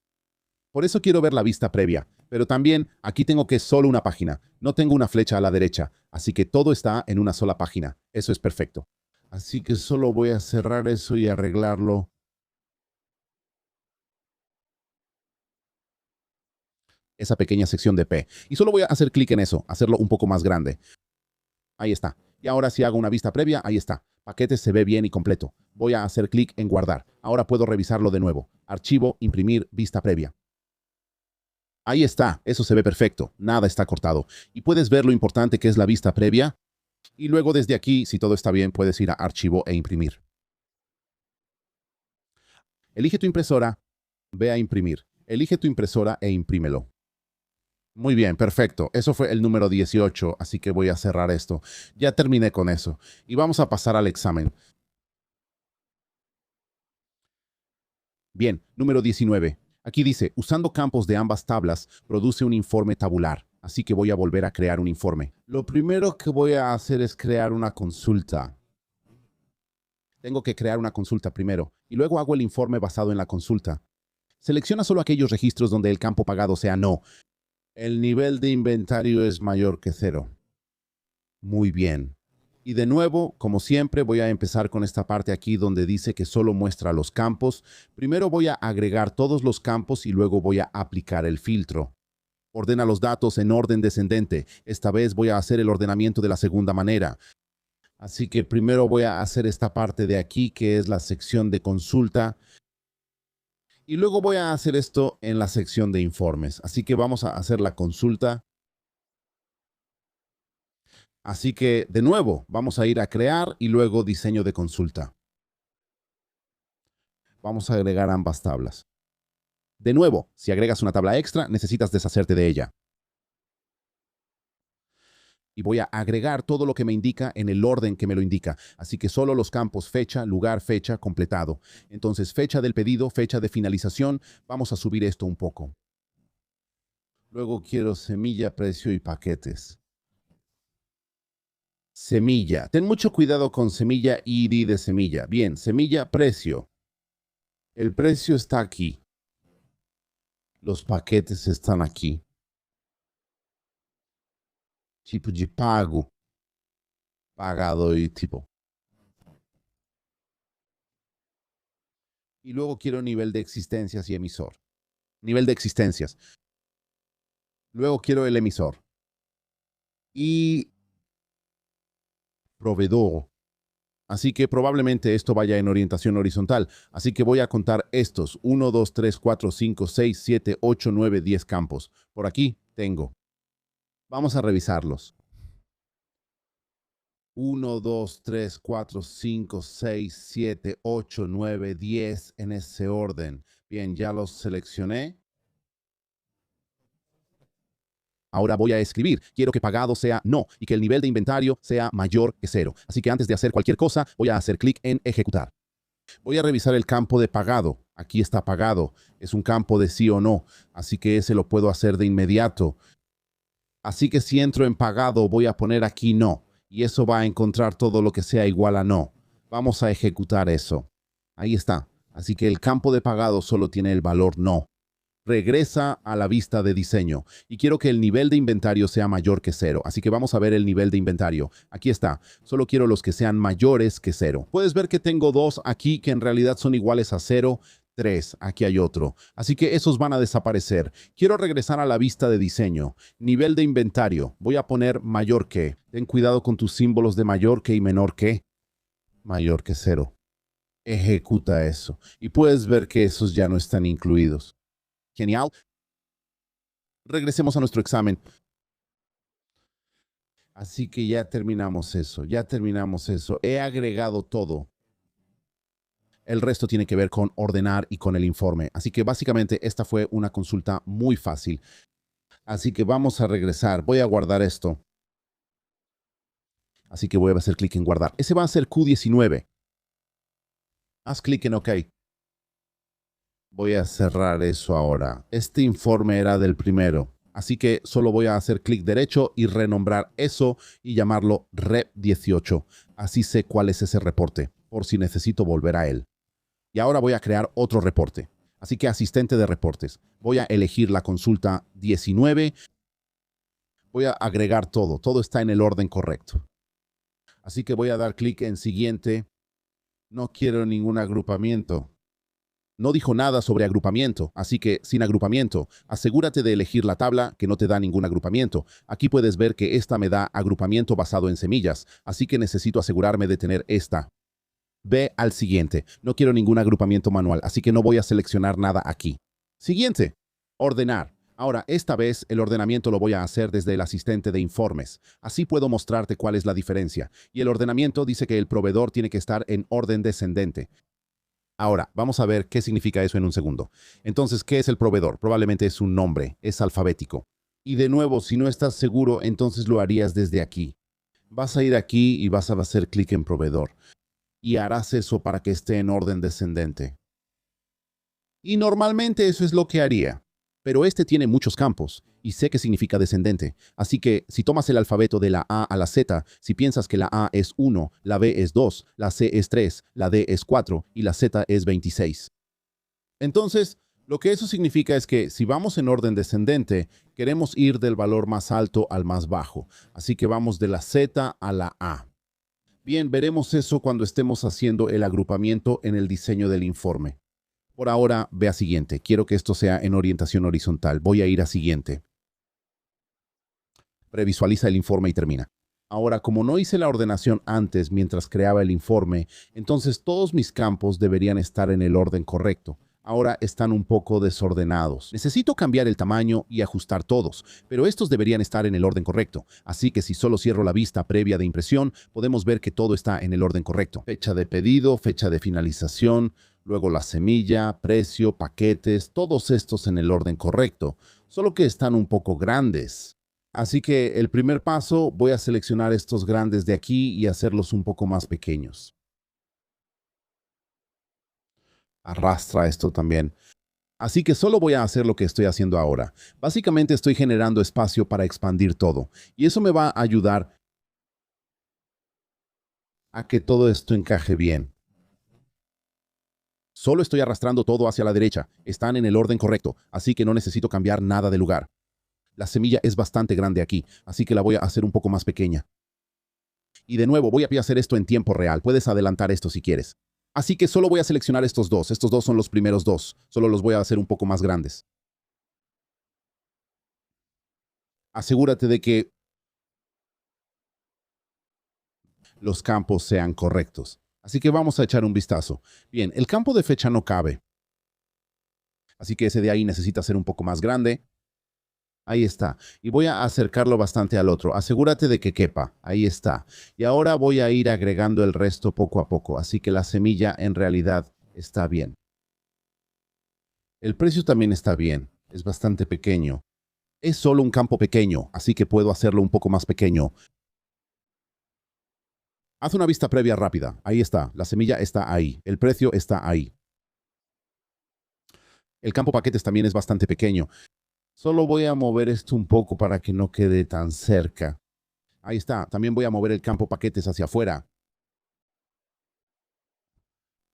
Por eso quiero ver la vista previa. Pero también aquí tengo que es solo una página. No tengo una flecha a la derecha. Así que todo está en una sola página. Eso es perfecto. Así que solo voy a cerrar eso y arreglarlo. Esa pequeña sección de P. Y solo voy a hacer clic en eso, hacerlo un poco más grande. Ahí está. Y ahora si hago una vista previa, ahí está. Paquete se ve bien y completo. Voy a hacer clic en guardar. Ahora puedo revisarlo de nuevo. Archivo, imprimir, vista previa. Ahí está. Eso se ve perfecto. Nada está cortado. Y puedes ver lo importante que es la vista previa. Y luego desde aquí, si todo está bien, puedes ir a archivo e imprimir. Elige tu impresora. Ve a imprimir. Elige tu impresora e imprímelo. Muy bien, perfecto. Eso fue el número 18, así que voy a cerrar esto. Ya terminé con eso. Y vamos a pasar al examen. Bien, número 19. Aquí dice, usando campos de ambas tablas, produce un informe tabular. Así que voy a volver a crear un informe. Lo primero que voy a hacer es crear una consulta. Tengo que crear una consulta primero, y luego hago el informe basado en la consulta. Selecciona solo aquellos registros donde el campo pagado sea no. El nivel de inventario es mayor que 0. Muy bien. Y de nuevo, como siempre, voy a empezar con esta parte aquí donde dice que solo muestra los campos. Primero voy a agregar todos los campos y luego voy a aplicar el filtro. Ordena los datos en orden descendente. Esta vez voy a hacer el ordenamiento de la segunda manera. Así que primero voy a hacer esta parte de aquí, que es la sección de consulta. Y luego voy a hacer esto en la sección de informes. Así que vamos a hacer la consulta. Así que, de nuevo, vamos a ir a crear y luego diseño de consulta. Vamos a agregar ambas tablas. De nuevo, si agregas una tabla extra, necesitas deshacerte de ella. Y voy a agregar todo lo que me indica en el orden que me lo indica. Así que solo los campos fecha, lugar, fecha, completado. Entonces, fecha del pedido, fecha de finalización. Vamos a subir esto un poco. Luego quiero semilla, precio y paquetes. Semilla. Ten mucho cuidado con semilla ID de semilla. Bien, semilla, precio. El precio está aquí. Los paquetes están aquí. Tipo de pago. Pagado y tipo. Y luego quiero nivel de existencias y emisor. Nivel de existencias. Luego quiero el emisor. Y proveedor. Así que probablemente esto vaya en orientación horizontal. Así que voy a contar estos. 1, 2, 3, 4, 5, 6, 7, 8, 9, 10 campos. Por aquí tengo. Vamos a revisarlos. 1, 2, 3, 4, 5, 6, 7, 8, 9, 10 en ese orden. Bien, ya los seleccioné. Ahora voy a escribir. Quiero que pagado sea no y que el nivel de inventario sea mayor que 0. Así que antes de hacer cualquier cosa, voy a hacer clic en ejecutar. Voy a revisar el campo de pagado. Aquí está pagado. Es un campo de sí o no. Así que ese lo puedo hacer de inmediato. Así que si entro en pagado, voy a poner aquí no. Y eso va a encontrar todo lo que sea igual a no. Vamos a ejecutar eso. Ahí está. Así que el campo de pagado solo tiene el valor no. Regresa a la vista de diseño y quiero que el nivel de inventario sea mayor que 0. Así que vamos a ver el nivel de inventario. Aquí está. Solo quiero los que sean mayores que 0. Puedes ver que tengo 2 aquí que en realidad son iguales a 0. 3. Aquí hay otro. Así que esos van a desaparecer. Quiero regresar a la vista de diseño. Nivel de inventario. Voy a poner mayor que. Ten cuidado con tus símbolos de mayor que y menor que. Mayor que 0. Ejecuta eso. Y puedes ver que esos ya no están incluidos. Genial. Regresemos a nuestro examen. Así que ya terminamos eso, He agregado todo. El resto tiene que ver con ordenar y con el informe. Así que básicamente esta fue una consulta muy fácil. Así que vamos a regresar. Voy a guardar esto. Así que voy a hacer clic en guardar. Ese va a ser Q19. Haz clic en OK. Voy a cerrar eso ahora. Este informe era del primero. Así que solo voy a hacer clic derecho y renombrar eso y llamarlo Rep 18. Así sé cuál es ese reporte, por si necesito volver a él. Y ahora voy a crear otro reporte. Así que asistente de reportes. Voy a elegir la consulta 19. Voy a agregar todo. Todo está en el orden correcto. Así que voy a dar clic en siguiente. No quiero ningún agrupamiento. No dijo nada sobre agrupamiento, así que sin agrupamiento, asegúrate de elegir la tabla que no te da ningún agrupamiento. Aquí puedes ver que esta me da agrupamiento basado en semillas, así que necesito asegurarme de tener esta. Ve al siguiente. No quiero ningún agrupamiento manual, así que no voy a seleccionar nada aquí. Siguiente. Ordenar. Ahora, esta vez el ordenamiento lo voy a hacer desde el asistente de informes. Así puedo mostrarte cuál es la diferencia. Y el ordenamiento dice que el proveedor tiene que estar en orden descendente. Ahora, vamos a ver qué significa eso en un segundo. Entonces, ¿qué es el proveedor? Probablemente es un nombre, es alfabético. Y de nuevo, si no estás seguro, entonces lo harías desde aquí. Vas a ir aquí y vas a hacer clic en proveedor. Y harás eso para que esté en orden descendente. Y normalmente eso es lo que haría. Pero este tiene muchos campos, y sé que significa descendente. Así que si tomas el alfabeto de la A a la Z, si piensas que la A es 1, la B es 2, la C es 3, la D es 4 y la Z es 26. Entonces, lo que eso significa es que si vamos en orden descendente, queremos ir del valor más alto al más bajo. Así que vamos de la Z a la A. Bien, veremos eso cuando estemos haciendo el agrupamiento en el diseño del informe. Por ahora, ve a siguiente. Quiero que esto sea en orientación horizontal. Voy a ir a siguiente. Previsualiza el informe y termina. Ahora, como no hice la ordenación antes mientras creaba el informe, entonces todos mis campos deberían estar en el orden correcto. Ahora están un poco desordenados. Necesito cambiar el tamaño y ajustar todos, pero estos deberían estar en el orden correcto. Así que si solo cierro la vista previa de impresión, podemos ver que todo está en el orden correcto. Fecha de pedido, fecha de finalización, luego la semilla, precio, paquetes, todos estos en el orden correcto, solo que están un poco grandes. Así que el primer paso, voy a seleccionar estos grandes de aquí y hacerlos un poco más pequeños. Arrastra esto también. Así que solo voy a hacer lo que estoy haciendo ahora. Básicamente estoy generando espacio para expandir todo. Y eso me va a ayudar a que todo esto encaje bien. Solo estoy arrastrando todo hacia la derecha. Están en el orden correcto, así que no necesito cambiar nada de lugar. La semilla es bastante grande aquí, así que la voy a hacer un poco más pequeña. Y de nuevo, voy a hacer esto en tiempo real. Puedes adelantar esto si quieres. Así que solo voy a seleccionar estos dos. Estos dos son los primeros dos. Solo los voy a hacer un poco más grandes. Asegúrate de que los campos sean correctos. Así que vamos a echar un vistazo. Bien, el campo de fecha no cabe. Así que ese de ahí necesita ser un poco más grande. Ahí está. Y voy a acercarlo bastante al otro. Asegúrate de que quepa. Ahí está. Y ahora voy a ir agregando el resto poco a poco. Así que la semilla en realidad está bien. El precio también está bien. Es bastante pequeño. Es solo un campo pequeño, así que puedo hacerlo un poco más pequeño. Haz una vista previa rápida. Ahí está. La semilla está ahí. El precio está ahí. El campo paquetes también es bastante pequeño. Solo voy a mover esto un poco para que no quede tan cerca. Ahí está. También voy a mover el campo paquetes hacia afuera.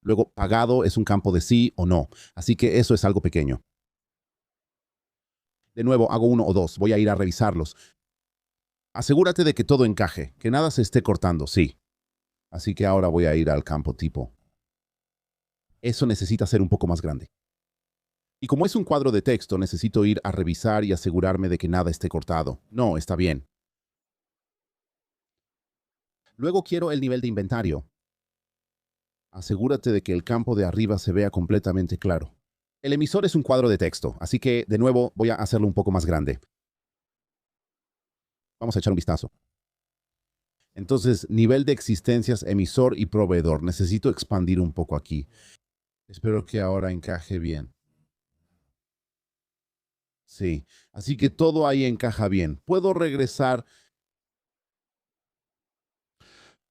Luego, pagado es un campo de sí o no. Así que eso es algo pequeño. De nuevo, hago uno o dos. Voy a ir a revisarlos. Asegúrate de que todo encaje, que nada se esté cortando, sí. Así que ahora voy a ir al campo tipo. Eso necesita ser un poco más grande. Y como es un cuadro de texto, necesito ir a revisar y asegurarme de que nada esté cortado. No, está bien. Luego quiero el nivel de inventario. Asegúrate de que el campo de arriba se vea completamente claro. El emisor es un cuadro de texto, así que, de nuevo, voy a hacerlo un poco más grande. Vamos a echar un vistazo. Entonces, nivel de existencias, emisor y proveedor. Necesito expandir un poco aquí. Espero que ahora encaje bien. Sí, así que todo ahí encaja bien. Puedo regresar.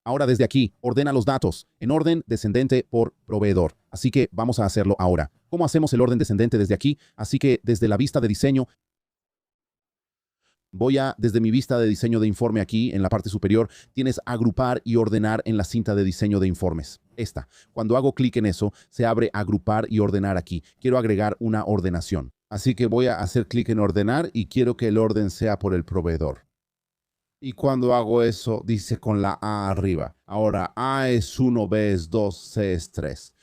Ahora desde aquí, ordena los datos en orden descendente por proveedor. Así que vamos a hacerlo ahora. ¿Cómo hacemos el orden descendente desde aquí? Así que desde la vista de diseño, desde mi vista de diseño de informe aquí, en la parte superior, tienes agrupar y ordenar en la cinta de diseño de informes. Esta. Cuando hago clic en eso, se abre agrupar y ordenar aquí. Quiero agregar una ordenación. Así que voy a hacer clic en ordenar y quiero que el orden sea por el proveedor. Y cuando hago eso, dice con la A arriba. Ahora, A es 1, B es 2, C es 3.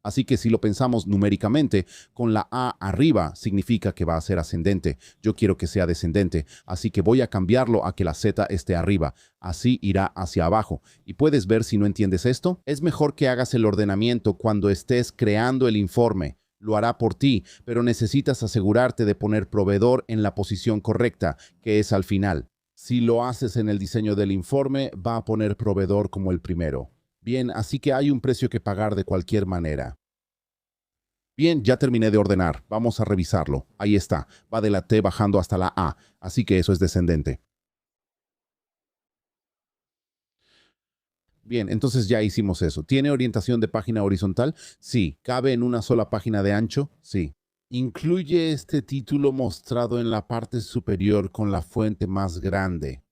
Así que si lo pensamos numéricamente, con la A arriba significa que va a ser ascendente. Yo quiero que sea descendente, así que voy a cambiarlo a que la Z esté arriba. Así irá hacia abajo. ¿Y puedes ver si no entiendes esto? Es mejor que hagas el ordenamiento cuando estés creando el informe. Lo hará por ti, pero necesitas asegurarte de poner proveedor en la posición correcta, que es al final. Si lo haces en el diseño del informe, va a poner proveedor como el primero. Bien, así que hay un precio que pagar de cualquier manera. Bien, ya terminé de ordenar. Vamos a revisarlo. Ahí está. Va de la T bajando hasta la A. Así que eso es descendente. Bien, entonces ya hicimos eso. ¿Tiene orientación de página horizontal? Sí. ¿Cabe en una sola página de ancho? Sí. Incluye este título mostrado en la parte superior con la fuente más grande.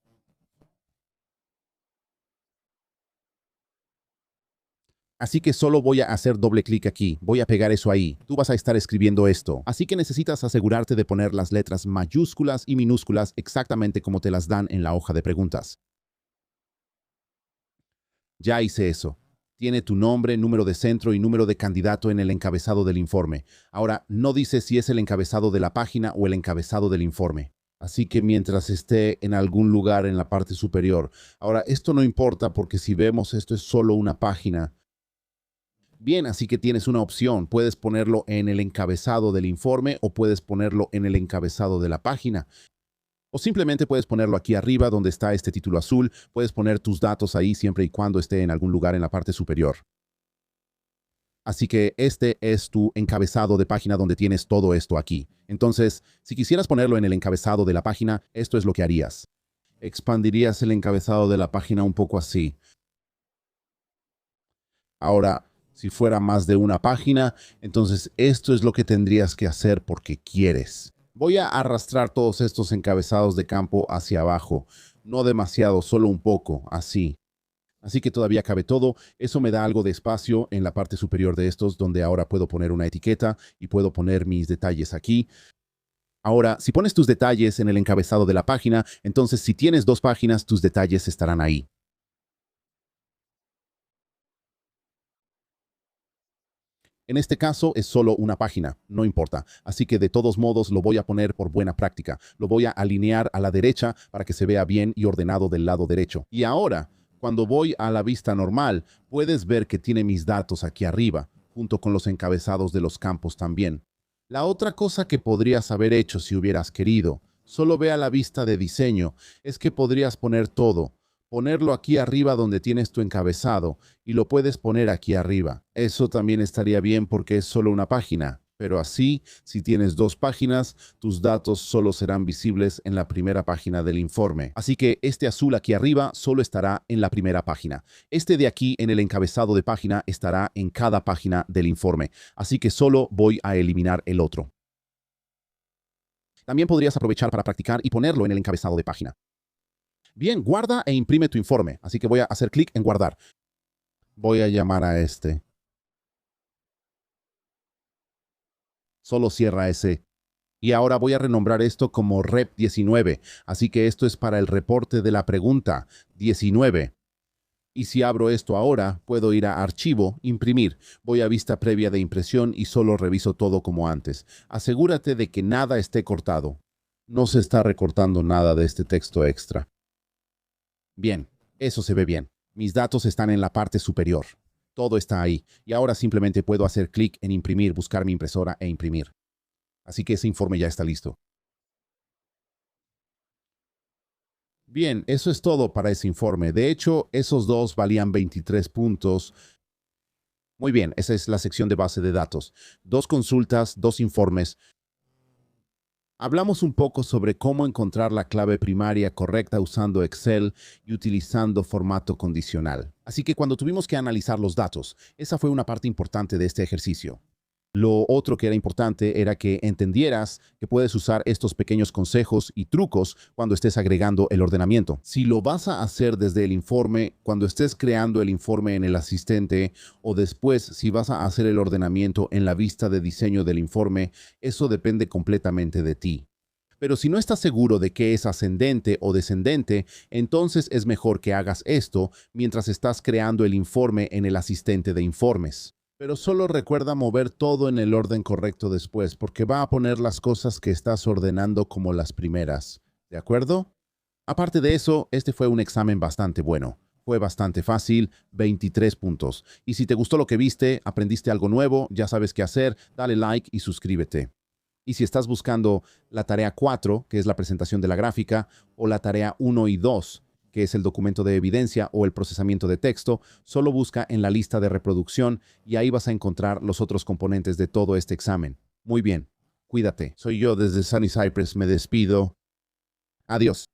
Así que solo voy a hacer doble clic aquí. Voy a pegar eso ahí. Tú vas a estar escribiendo esto. Así que necesitas asegurarte de poner las letras mayúsculas y minúsculas exactamente como te las dan en la hoja de preguntas. Ya hice eso. Tiene tu nombre, número de centro y número de candidato en el encabezado del informe. Ahora, no dice si es el encabezado de la página o el encabezado del informe. Así que mientras esté en algún lugar en la parte superior. Ahora, esto no importa porque si vemos esto es solo una página. Bien, así que tienes una opción. Puedes ponerlo en el encabezado del informe o puedes ponerlo en el encabezado de la página. O simplemente puedes ponerlo aquí arriba donde está este título azul. Puedes poner tus datos ahí siempre y cuando esté en algún lugar en la parte superior. Así que este es tu encabezado de página donde tienes todo esto aquí. Entonces, si quisieras ponerlo en el encabezado de la página, esto es lo que harías. Expandirías el encabezado de la página un poco así. Ahora, si fuera más de una página, entonces esto es lo que tendrías que hacer porque quieres. Voy a arrastrar todos estos encabezados de campo hacia abajo. No demasiado, solo un poco, así. Así que todavía cabe todo. Eso me da algo de espacio en la parte superior de estos, donde ahora puedo poner una etiqueta y puedo poner mis detalles aquí. Ahora, si pones tus detalles en el encabezado de la página, entonces si tienes dos páginas, tus detalles estarán ahí. En este caso es solo una página, no importa. Así que de todos modos lo voy a poner por buena práctica. Lo voy a alinear a la derecha para que se vea bien y ordenado del lado derecho. Y ahora, cuando voy a la vista normal, puedes ver que tiene mis datos aquí arriba, junto con los encabezados de los campos también. La otra cosa que podrías haber hecho si hubieras querido, solo ve a la vista de diseño, es que podrías poner todo. Ponerlo aquí arriba donde tienes tu encabezado y lo puedes poner aquí arriba. Eso también estaría bien porque es solo una página, pero así, si tienes dos páginas, tus datos solo serán visibles en la primera página del informe. Así que este azul aquí arriba solo estará en la primera página. Este de aquí en el encabezado de página estará en cada página del informe. Así que solo voy a eliminar el otro. También podrías aprovechar para practicar y ponerlo en el encabezado de página. Bien, guarda e imprime tu informe. Así que voy a hacer clic en guardar. Voy a llamar a este. Solo cierra ese. Y ahora voy a renombrar esto como Rep 19. Así que esto es para el reporte de la pregunta 19. Y si abro esto ahora, puedo ir a Archivo, Imprimir. Voy a vista previa de impresión y solo reviso todo como antes. Asegúrate de que nada esté cortado. No se está recortando nada de este texto extra. Bien, eso se ve bien. Mis datos están en la parte superior. Todo está ahí. Y ahora simplemente puedo hacer clic en imprimir, buscar mi impresora e imprimir. Así que ese informe ya está listo. Bien, eso es todo para ese informe. De hecho, esos dos valían 23 puntos. Muy bien, esa es la sección de base de datos. Dos consultas, dos informes. Hablamos un poco sobre cómo encontrar la clave primaria correcta usando Excel y utilizando formato condicional. Así que cuando tuvimos que analizar los datos, esa fue una parte importante de este ejercicio. Lo otro que era importante era que entendieras que puedes usar estos pequeños consejos y trucos cuando estés agregando el ordenamiento. Si lo vas a hacer desde el informe, cuando estés creando el informe en el asistente o después si vas a hacer el ordenamiento en la vista de diseño del informe, eso depende completamente de ti. Pero si no estás seguro de qué es ascendente o descendente, entonces es mejor que hagas esto mientras estás creando el informe en el asistente de informes. Pero solo recuerda mover todo en el orden correcto después, porque va a poner las cosas que estás ordenando como las primeras. ¿De acuerdo? Aparte de eso, este fue un examen bastante bueno. Fue bastante fácil, 23 puntos. Y si te gustó lo que viste, aprendiste algo nuevo, ya sabes qué hacer, dale like y suscríbete. Y si estás buscando la tarea 4, que es la presentación de la gráfica, o la tarea 1 y 2, que es el documento de evidencia o el procesamiento de texto, solo busca en la lista de reproducción y ahí vas a encontrar los otros componentes de todo este examen. Muy bien, cuídate. Soy yo desde Sunny Cypress, me despido. Adiós.